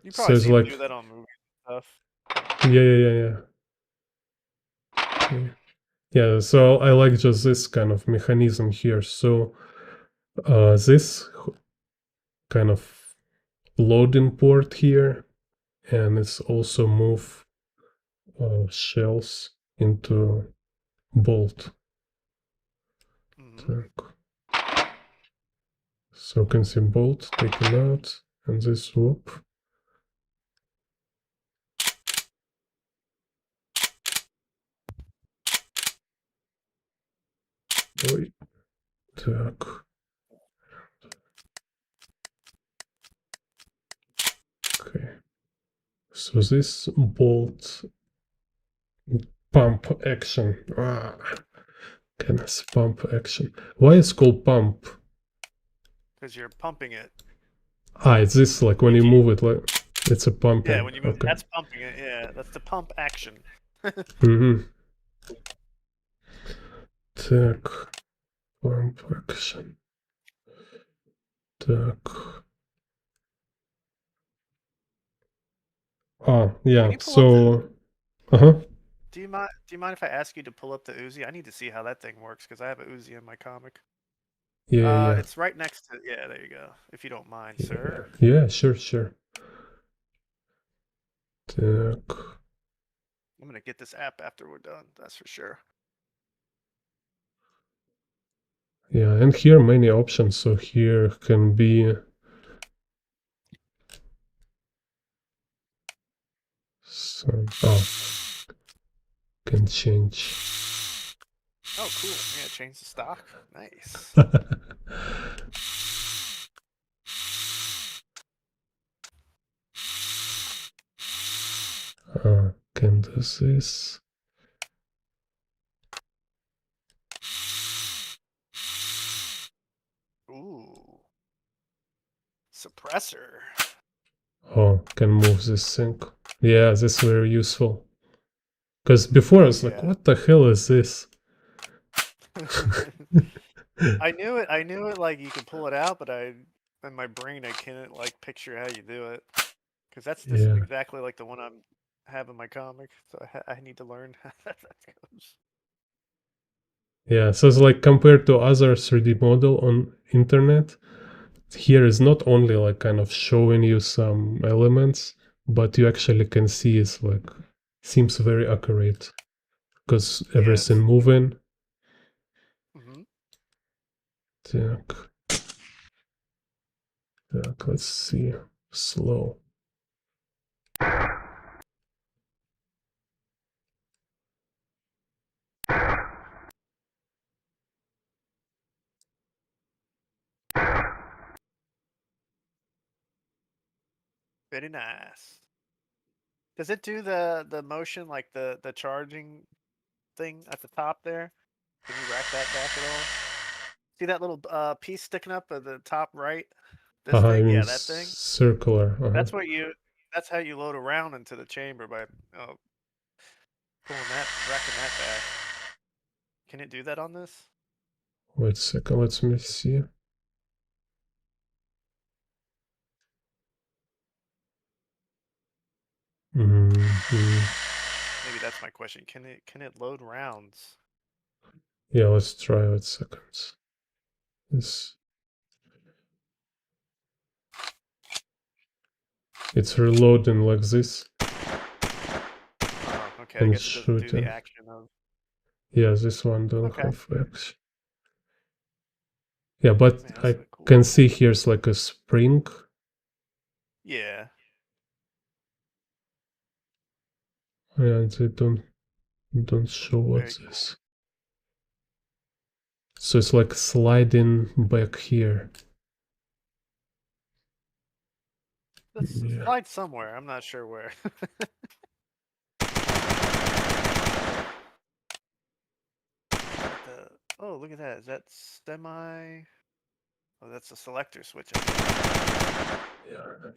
You So probably it's see them like do that on movies and stuff. yeah. Yeah, so I like just this kind of mechanism here. So this kind of loading port here, and it's also move shells into bolt. Hmm. Так. So you can see bolt taken out, and this whoop. Ой, так. Okay. So this bolt pump action. Goodness, pump action. Why it's called pump? Because you're pumping it. It's this like when You you can't. move it, like it's a Yeah, pumping. when you move, Okay. that's pumping it. Yeah, that's the pump action. Mm-hmm. Так, pump action. Так. Can Yeah. you pull up the? So, uh-huh. Do you mind if I ask you to pull up the Uzi? I need to see how that thing works because I have a Uzi in my comic. Yeah. It's right next to. Yeah, there you go. If you don't mind, Yeah. sir. Yeah. Sure. Так. I'm gonna get this app after we're done. That's for sure. Yeah, and here many options. So here can be So, oh, can change. Oh, cool. Yeah, change the stock. Nice. Can do this. Ooh. Suppressor. Oh, can move this thing. Yeah, this is very useful. Because before I Oh, was like, yeah. what the hell is this? I knew it. I knew it. Like you could pull it out, but in my brain, I can't like picture how you do it. Because this is Yeah. exactly like the one I'm have in my comic. So I need to learn how that goes. Yeah, so it's like compared to other 3D model on internet, here is not only like kind of showing you some elements, but you actually can see it's like seems very accurate because everything Yes. moving. Mm-hmm. Так, let's see. Slow. Very nice. Does it do the motion like the charging thing at the top there? Can you rack that back at all? See that little piece sticking up at the top right? This I thing? mean Yeah, that thing. circular. That's what you. That's how you load a round into the chamber by pulling that, racking that back. Can it do that on this? Wait a second, let me see. Maybe that's my question. Can it load rounds? Yeah, let's try it seconds. This it's reloading like this Oh, okay. I and guess it doesn't do the shooting. action of. Yeah, this one don't Okay. have action. Yeah, but Man, that's I a cool. can see here's like a spring, Yeah. and they don't show what Very cool. this. So it's like sliding back here. Let's Yeah, slide somewhere. I'm not sure where. the, oh, look at that. Is that semi? Oh, that's a selector switch.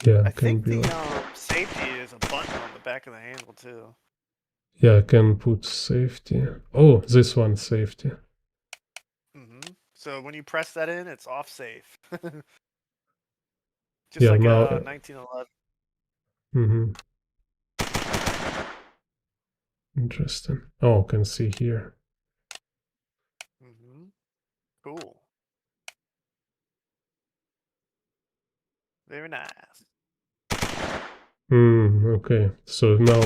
yeah, I can think be the like. safety is a button on the back of the handle too. Yeah, I can put safety. Oh, this one safety. So when you press that in, it's off safe. Just Yeah, like now. a 1911. Mhm. Interesting. Oh, can see here. Cool. Very nice. Okay, so now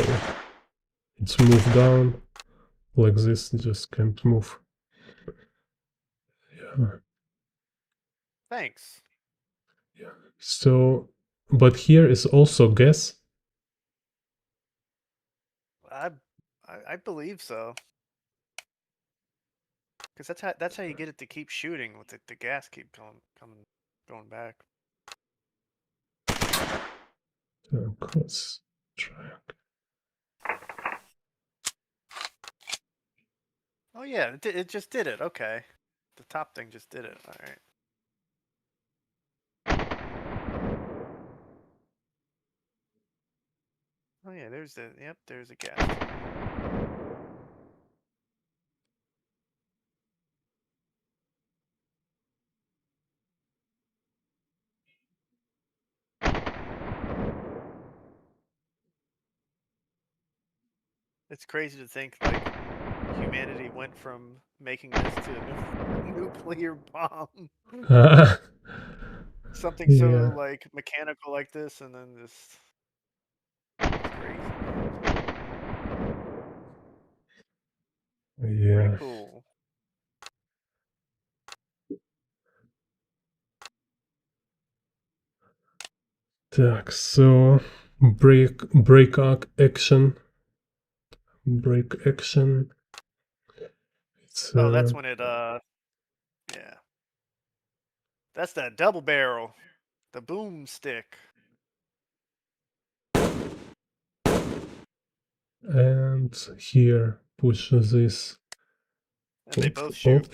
it's moved down like this, just can't move. Yeah. Thanks. Yeah. So, but here is also gas. I I believe so. Because that's how you get it to keep shooting with the gas keep going back. Let's try. Oh yeah, it just did it. Okay, the top thing just did it. All right. Oh yeah, there's a gas. It's crazy to think like humanity went from making this to a nuclear bomb. Something so Yeah, like mechanical like this, and then this. It's crazy. Pretty yeah. cool. Так, so break action. break action. It's Oh, that's when it yeah. That's that double barrel. The boomstick. and here push this And they up, both shoot.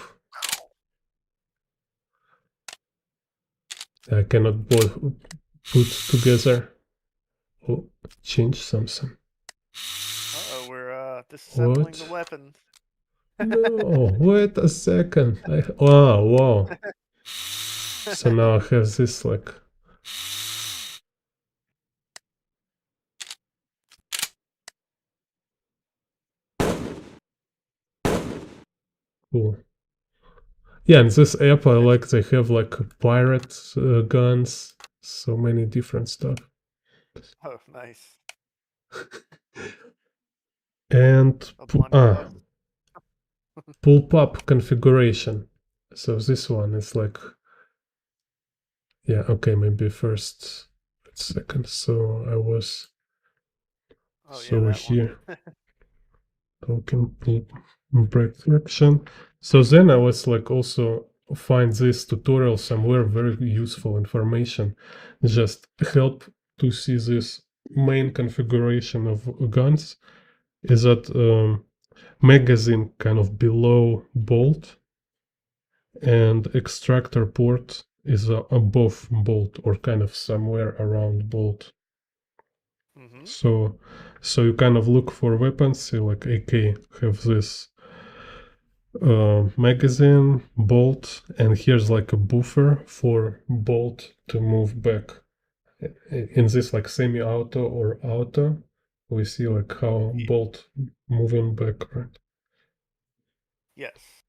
I cannot both put together. Oh, change something. Uh-oh, we're disassembling the What? weapon. No, wait a second. Oh, wow. So now I have this like. Cool. Yeah, in this app I like they have like pirate guns, so many different stuff. Oh, nice. And A blunderbuss. pull-up configuration. So this one is like, yeah, okay, maybe first, second. So I was, Oh yeah, so that one. here, token pull break action. So then I was like also find this tutorial somewhere, very useful information, just help to see this main configuration of guns. Is that magazine kind of below bolt and extractor port is above bolt or kind of somewhere around bolt. Mm-hmm. So you kind of look for weapons, see like AK have this magazine, bolt, and here's like a buffer for bolt to move back. In this like semi-auto or auto, we see like how bolt moving back, right? Yes.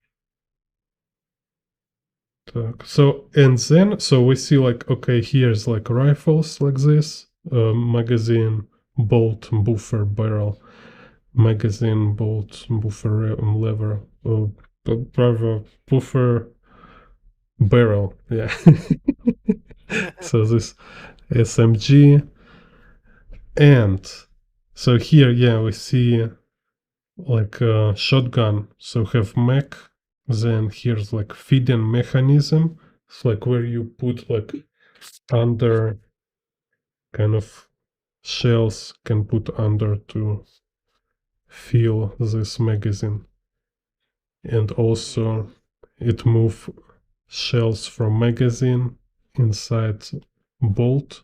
So and then so we see like okay here's like rifles like this magazine bolt buffer barrel magazine bolt buffer lever buffer barrel, yeah. So this SMG, and so here yeah we see like a shotgun, so have mech, then here's like feeding mechanism. It's like where you put like under kind of shells can put under to fill this magazine, and Mm-hmm. also it move shells from magazine inside bolt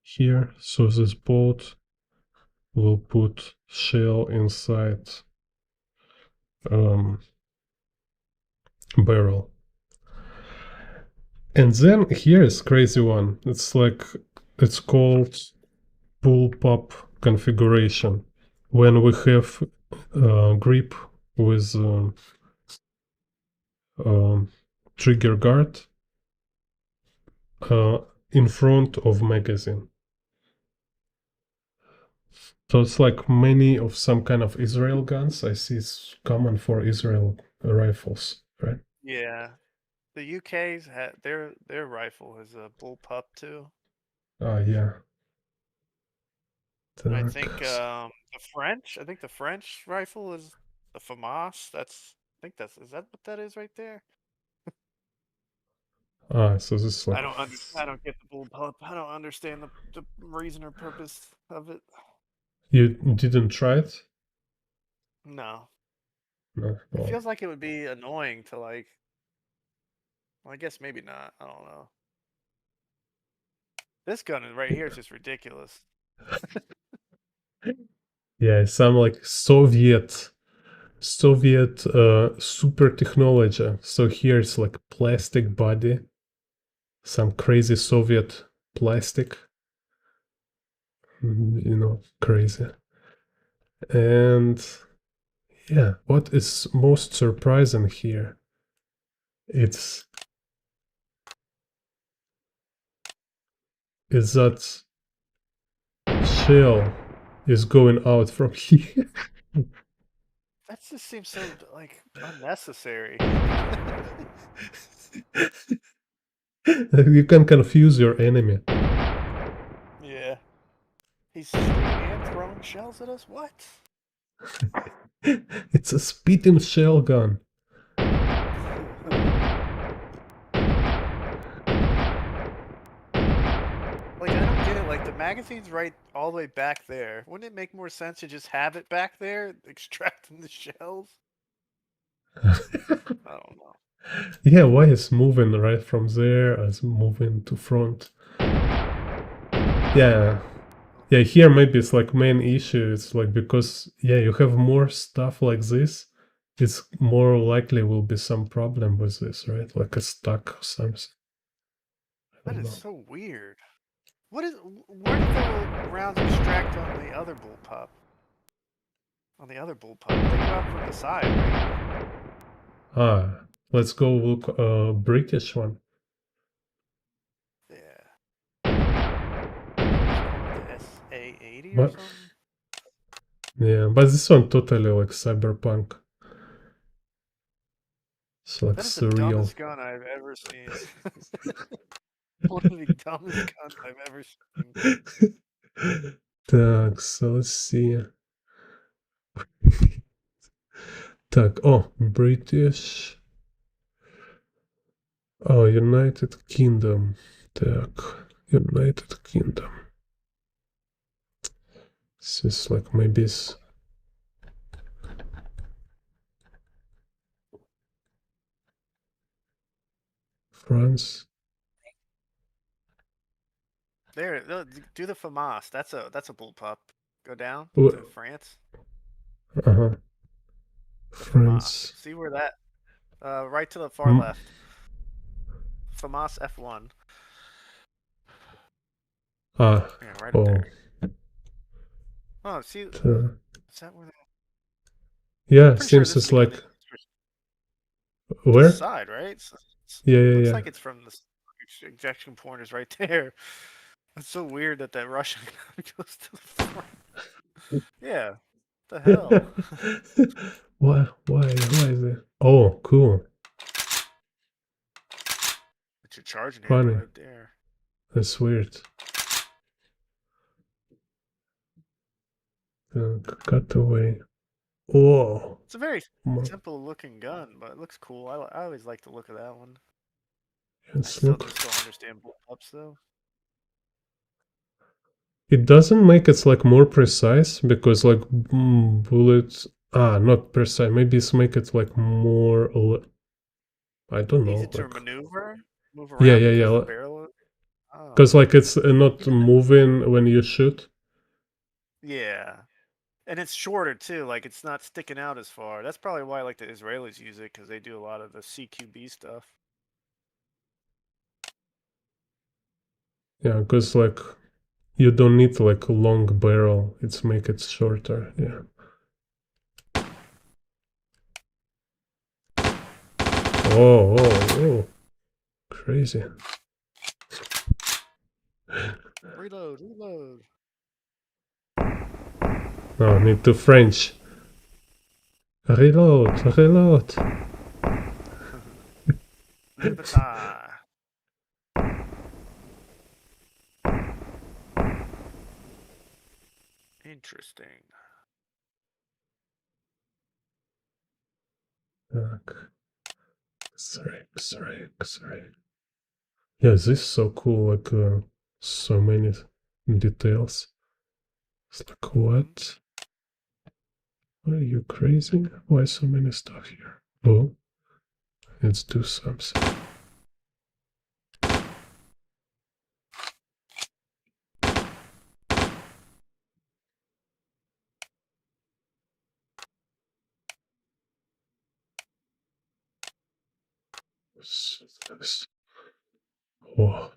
here, so this bolt will put shell inside um, barrel. And then here is crazy one. It's like it's called pull pop configuration. When we have grip with um, trigger guard in front of magazine. So it's like many of some kind of Israel guns. I see it's common for Israel rifles, right? Yeah. The UK's had their rifle is a bullpup too. Yeah. And Так. I think the French rifle is the FAMAS. I think that's is that what that is right there? So this is like I don't get the bullpup. I don't understand the reason or purpose of it. you didn't try it? No. No. It Well, feels like it would be annoying to like well, I guess maybe not. I don't know. This gun right here is just ridiculous. yeah, some like Soviet super technology. So here's like plastic body, some crazy Soviet plastic, crazy. And yeah, what is most surprising here? It's is that shell is going out from here. That just seems so like unnecessary. You can confuse your enemy. Yeah. He's shooting and throwing shells at us? What? It's a spitting shell gun. Like, I don't get it. Like, the magazine's right all the way back there. Wouldn't it make more sense to just have it back there, extracting the shells? I don't know. Yeah, why is moving right from there as moving to front? Yeah. Yeah, here maybe it's like main issue. It's like because yeah, you have more stuff like this, it's more likely will be some problem with this, right? Like a stuck or something. I That don't is know. so weird. Where did the rounds extract on the other bullpup? On the other bullpup, they go out from the side, right? Ah, let's go look British one. Yeah. Like the SA-80 or But something. yeah, but this one totally like cyberpunk. It's like That is the surreal. dumbest gun I've ever seen. One of the dumbest guns I've ever seen. Так, so let's see. Так, oh, British. Oh, United Kingdom. Так, United Kingdom. This is like maybe it's France. There, do the FAMAS. That's a bullpup. Go down to Uh France. huh. The FAMAS. France. See where that? Right to the far Mm, left. FAMAS F1. ah, Yeah, right up oh. there. Oh, see, is The, that where? I'm yeah, pretty sure seems this is it's the gun like they this where? side, right? Yeah, It yeah, looks yeah. like it's from the ejection point is right there. It's so weird that that Russian gun goes to the front. Yeah, the hell. Why? Why is it? Oh, cool. It's your charging handle Funny. right there. That's weird. Cut away. Oh, It's a very my. simple looking gun, but it looks cool. I always like the look of that one. I Let's still look. just don't understand bullpups though. It doesn't make it like more precise because like bullets. Ah, not precise. Maybe it's make it like more. I don't Easy know. to Like maneuver, move yeah, around yeah, because the yeah. barrel. Oh, Because like it's not even moving when you shoot. yeah, and it's shorter too. Like it's not sticking out as far. That's probably why like the Israelis use it because they do a lot of the CQB stuff. Yeah, because like you don't need like a long barrel. It's make it shorter. Yeah. Oh, oh, oh. Crazy. Reload, reload. No, need to French. Reload, reload. Libertad. Interesting. Sorry. Yeah, this is so cool. Like so many details. It's like Mm-hmm. what? Are you crazy? Why so many stuff here? Oh, let's do something. Oh,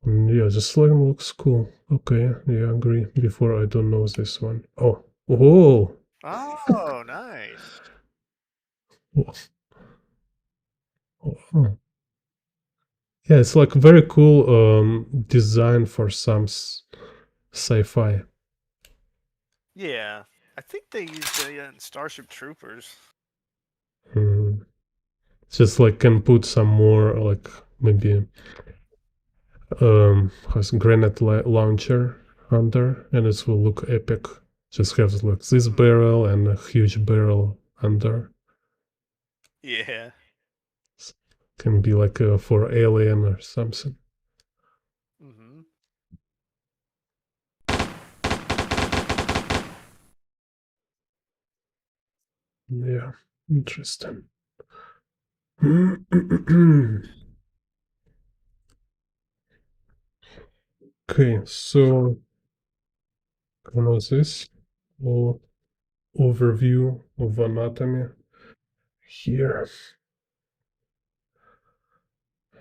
yeah, the slime looks cool. Okay, yeah, agree. Before I don't know this one. Oh, oh, Oh, nice. oh, oh. Yeah, it's like very cool design for some sci-fi. Yeah. I think they used it in Starship Troopers. Mm. Just like can put some more like maybe has grenade launcher under, and it will look epic. Just have like this Hmm. barrel and a huge barrel under. Yeah. Can be like for alien or something. Hmm. Yeah, interesting. Okay, so what was this? Well, overview of anatomy here.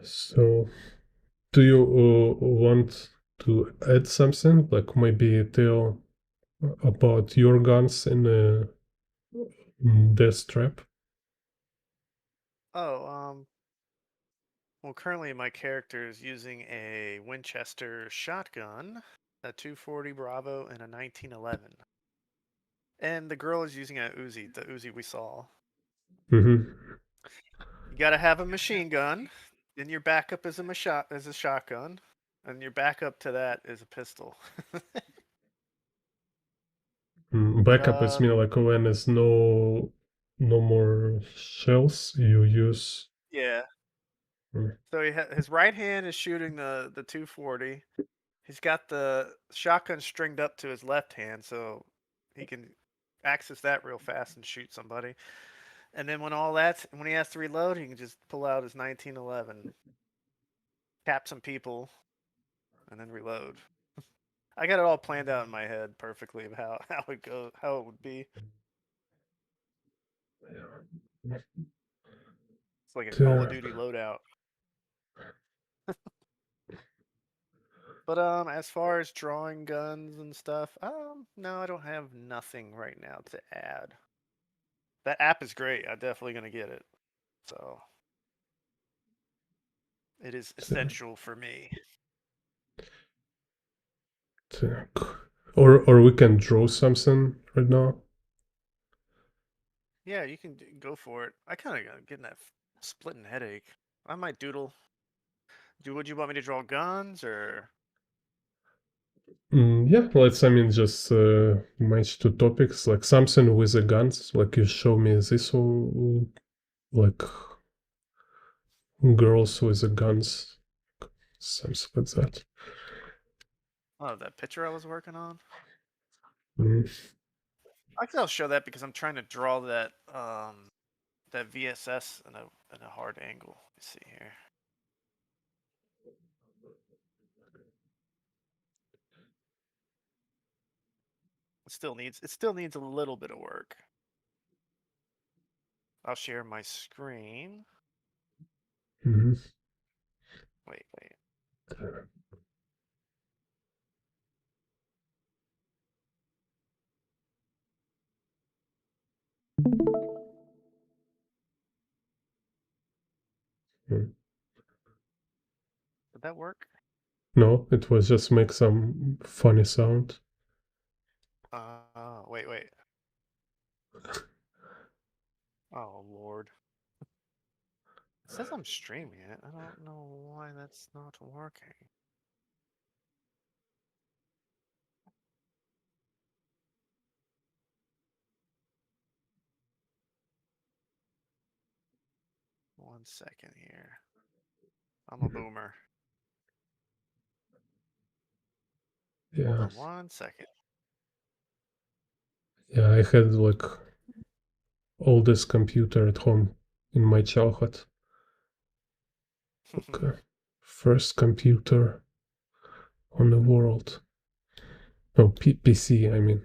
So, do you want to add something, like maybe tell about your guns in a death trap? Oh, well, currently my character is using a Winchester shotgun, a 240 Bravo, and a 1911. And the girl is using a Uzi, the Uzi we saw. Mm-hmm. You gotta have a machine gun. Then your backup is a shotgun, and your backup to that is a pistol. But Backup is mean like when there's no more shells, you use. yeah. Mm, So his right hand is shooting the 240. He's got the shotgun stringed up to his left hand, so he can access that real fast and shoot somebody. And then when he has to reload, he can just pull out his 1911, tap some people, and then reload. I got it all planned out in my head perfectly of how it would be. yeah. It's like a Call of There. Duty loadout. But as far as drawing guns and stuff, no, I don't have nothing right now to add. That app is great. I'm definitely gonna get it. So it is There. essential for me. There. Or we can draw something right now. Yeah, you can go for it. I kind of getting that splitting headache. I might doodle. Would you want me to draw guns or? Yeah, let's, I mean, just match two topics, like something with the guns, like you show me this one, like girls with the guns, something like that. Oh, that picture I was working on. Mm, I think I'll show that because I'm trying to draw that VSS in a hard angle. Let's see here. It still needs a little bit of work. I'll share my screen. mhm. Wait. Mm. Did that work? No, it was just make some funny sound. Wait. Oh Lord. It says I'm streaming it. I don't know why that's not working. One second here. I'm a boomer. Hold Yeah, on one second. yeah, I had like oldest computer at home in my childhood. Okay. First computer on the world. Oh, PC, I mean.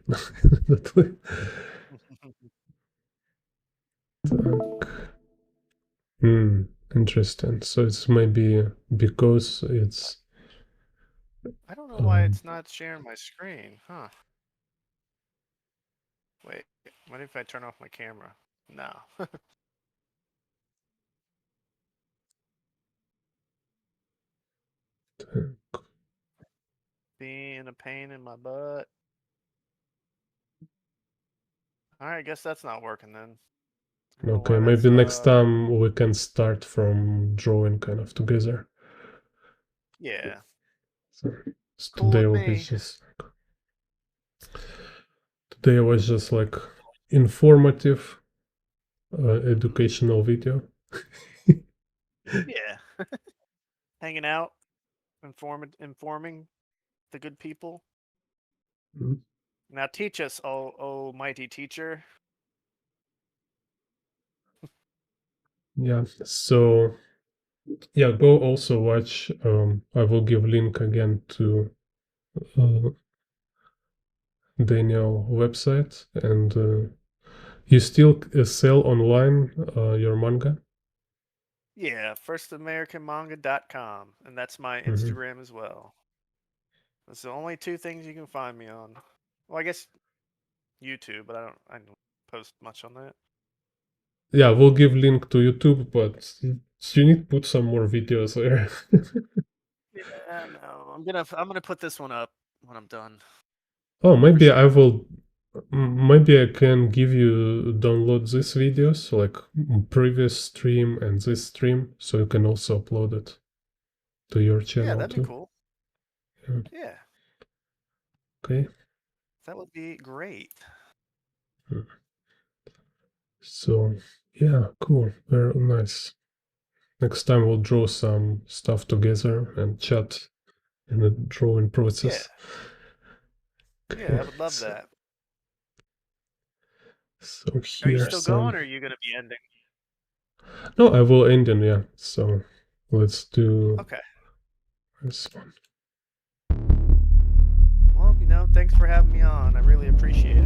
Hmm, interesting. So it's maybe because it's I don't know why um, it's not sharing my screen. Huh. Wait. What if I turn off my camera? No. Being a pain in my butt. All right, I guess that's not working then. I don't know Okay, why maybe that's next time we can start from drawing kind of together. yeah. So, Cool today with will be me. just today was just like informative, educational video. Yeah. Hanging out, informing the good people. Mm, Now teach us, oh mighty teacher. yeah. So yeah, go also watch. I will give link again to uh, Daniel website, and you still sell online your manga. Yeah, firstamericanmanga.com, and that's my Hmm. Instagram as well. That's the only two things you can find me on. Well, I guess YouTube, but I don't post much on that. Yeah, we'll give link to YouTube, but you need to put some more videos there. Yeah, no, I'm gonna put this one up when I'm done. Oh, For maybe I sure. will. Maybe I can give you download these videos, like previous stream and this stream, so you can also upload it to your Yeah, channel that'd be too. cool. Yeah. Yeah, Okay. that would be great. Mm. So yeah, cool. Very nice. Next time we'll draw some stuff together and chat in the drawing Yeah, process. yeah, Okay. I would love that. So Are you here still going, some. or are you gonna be ending? No, I will end in, yeah. So let's do Okay. this one. Well, thanks for having me on. I really appreciate it.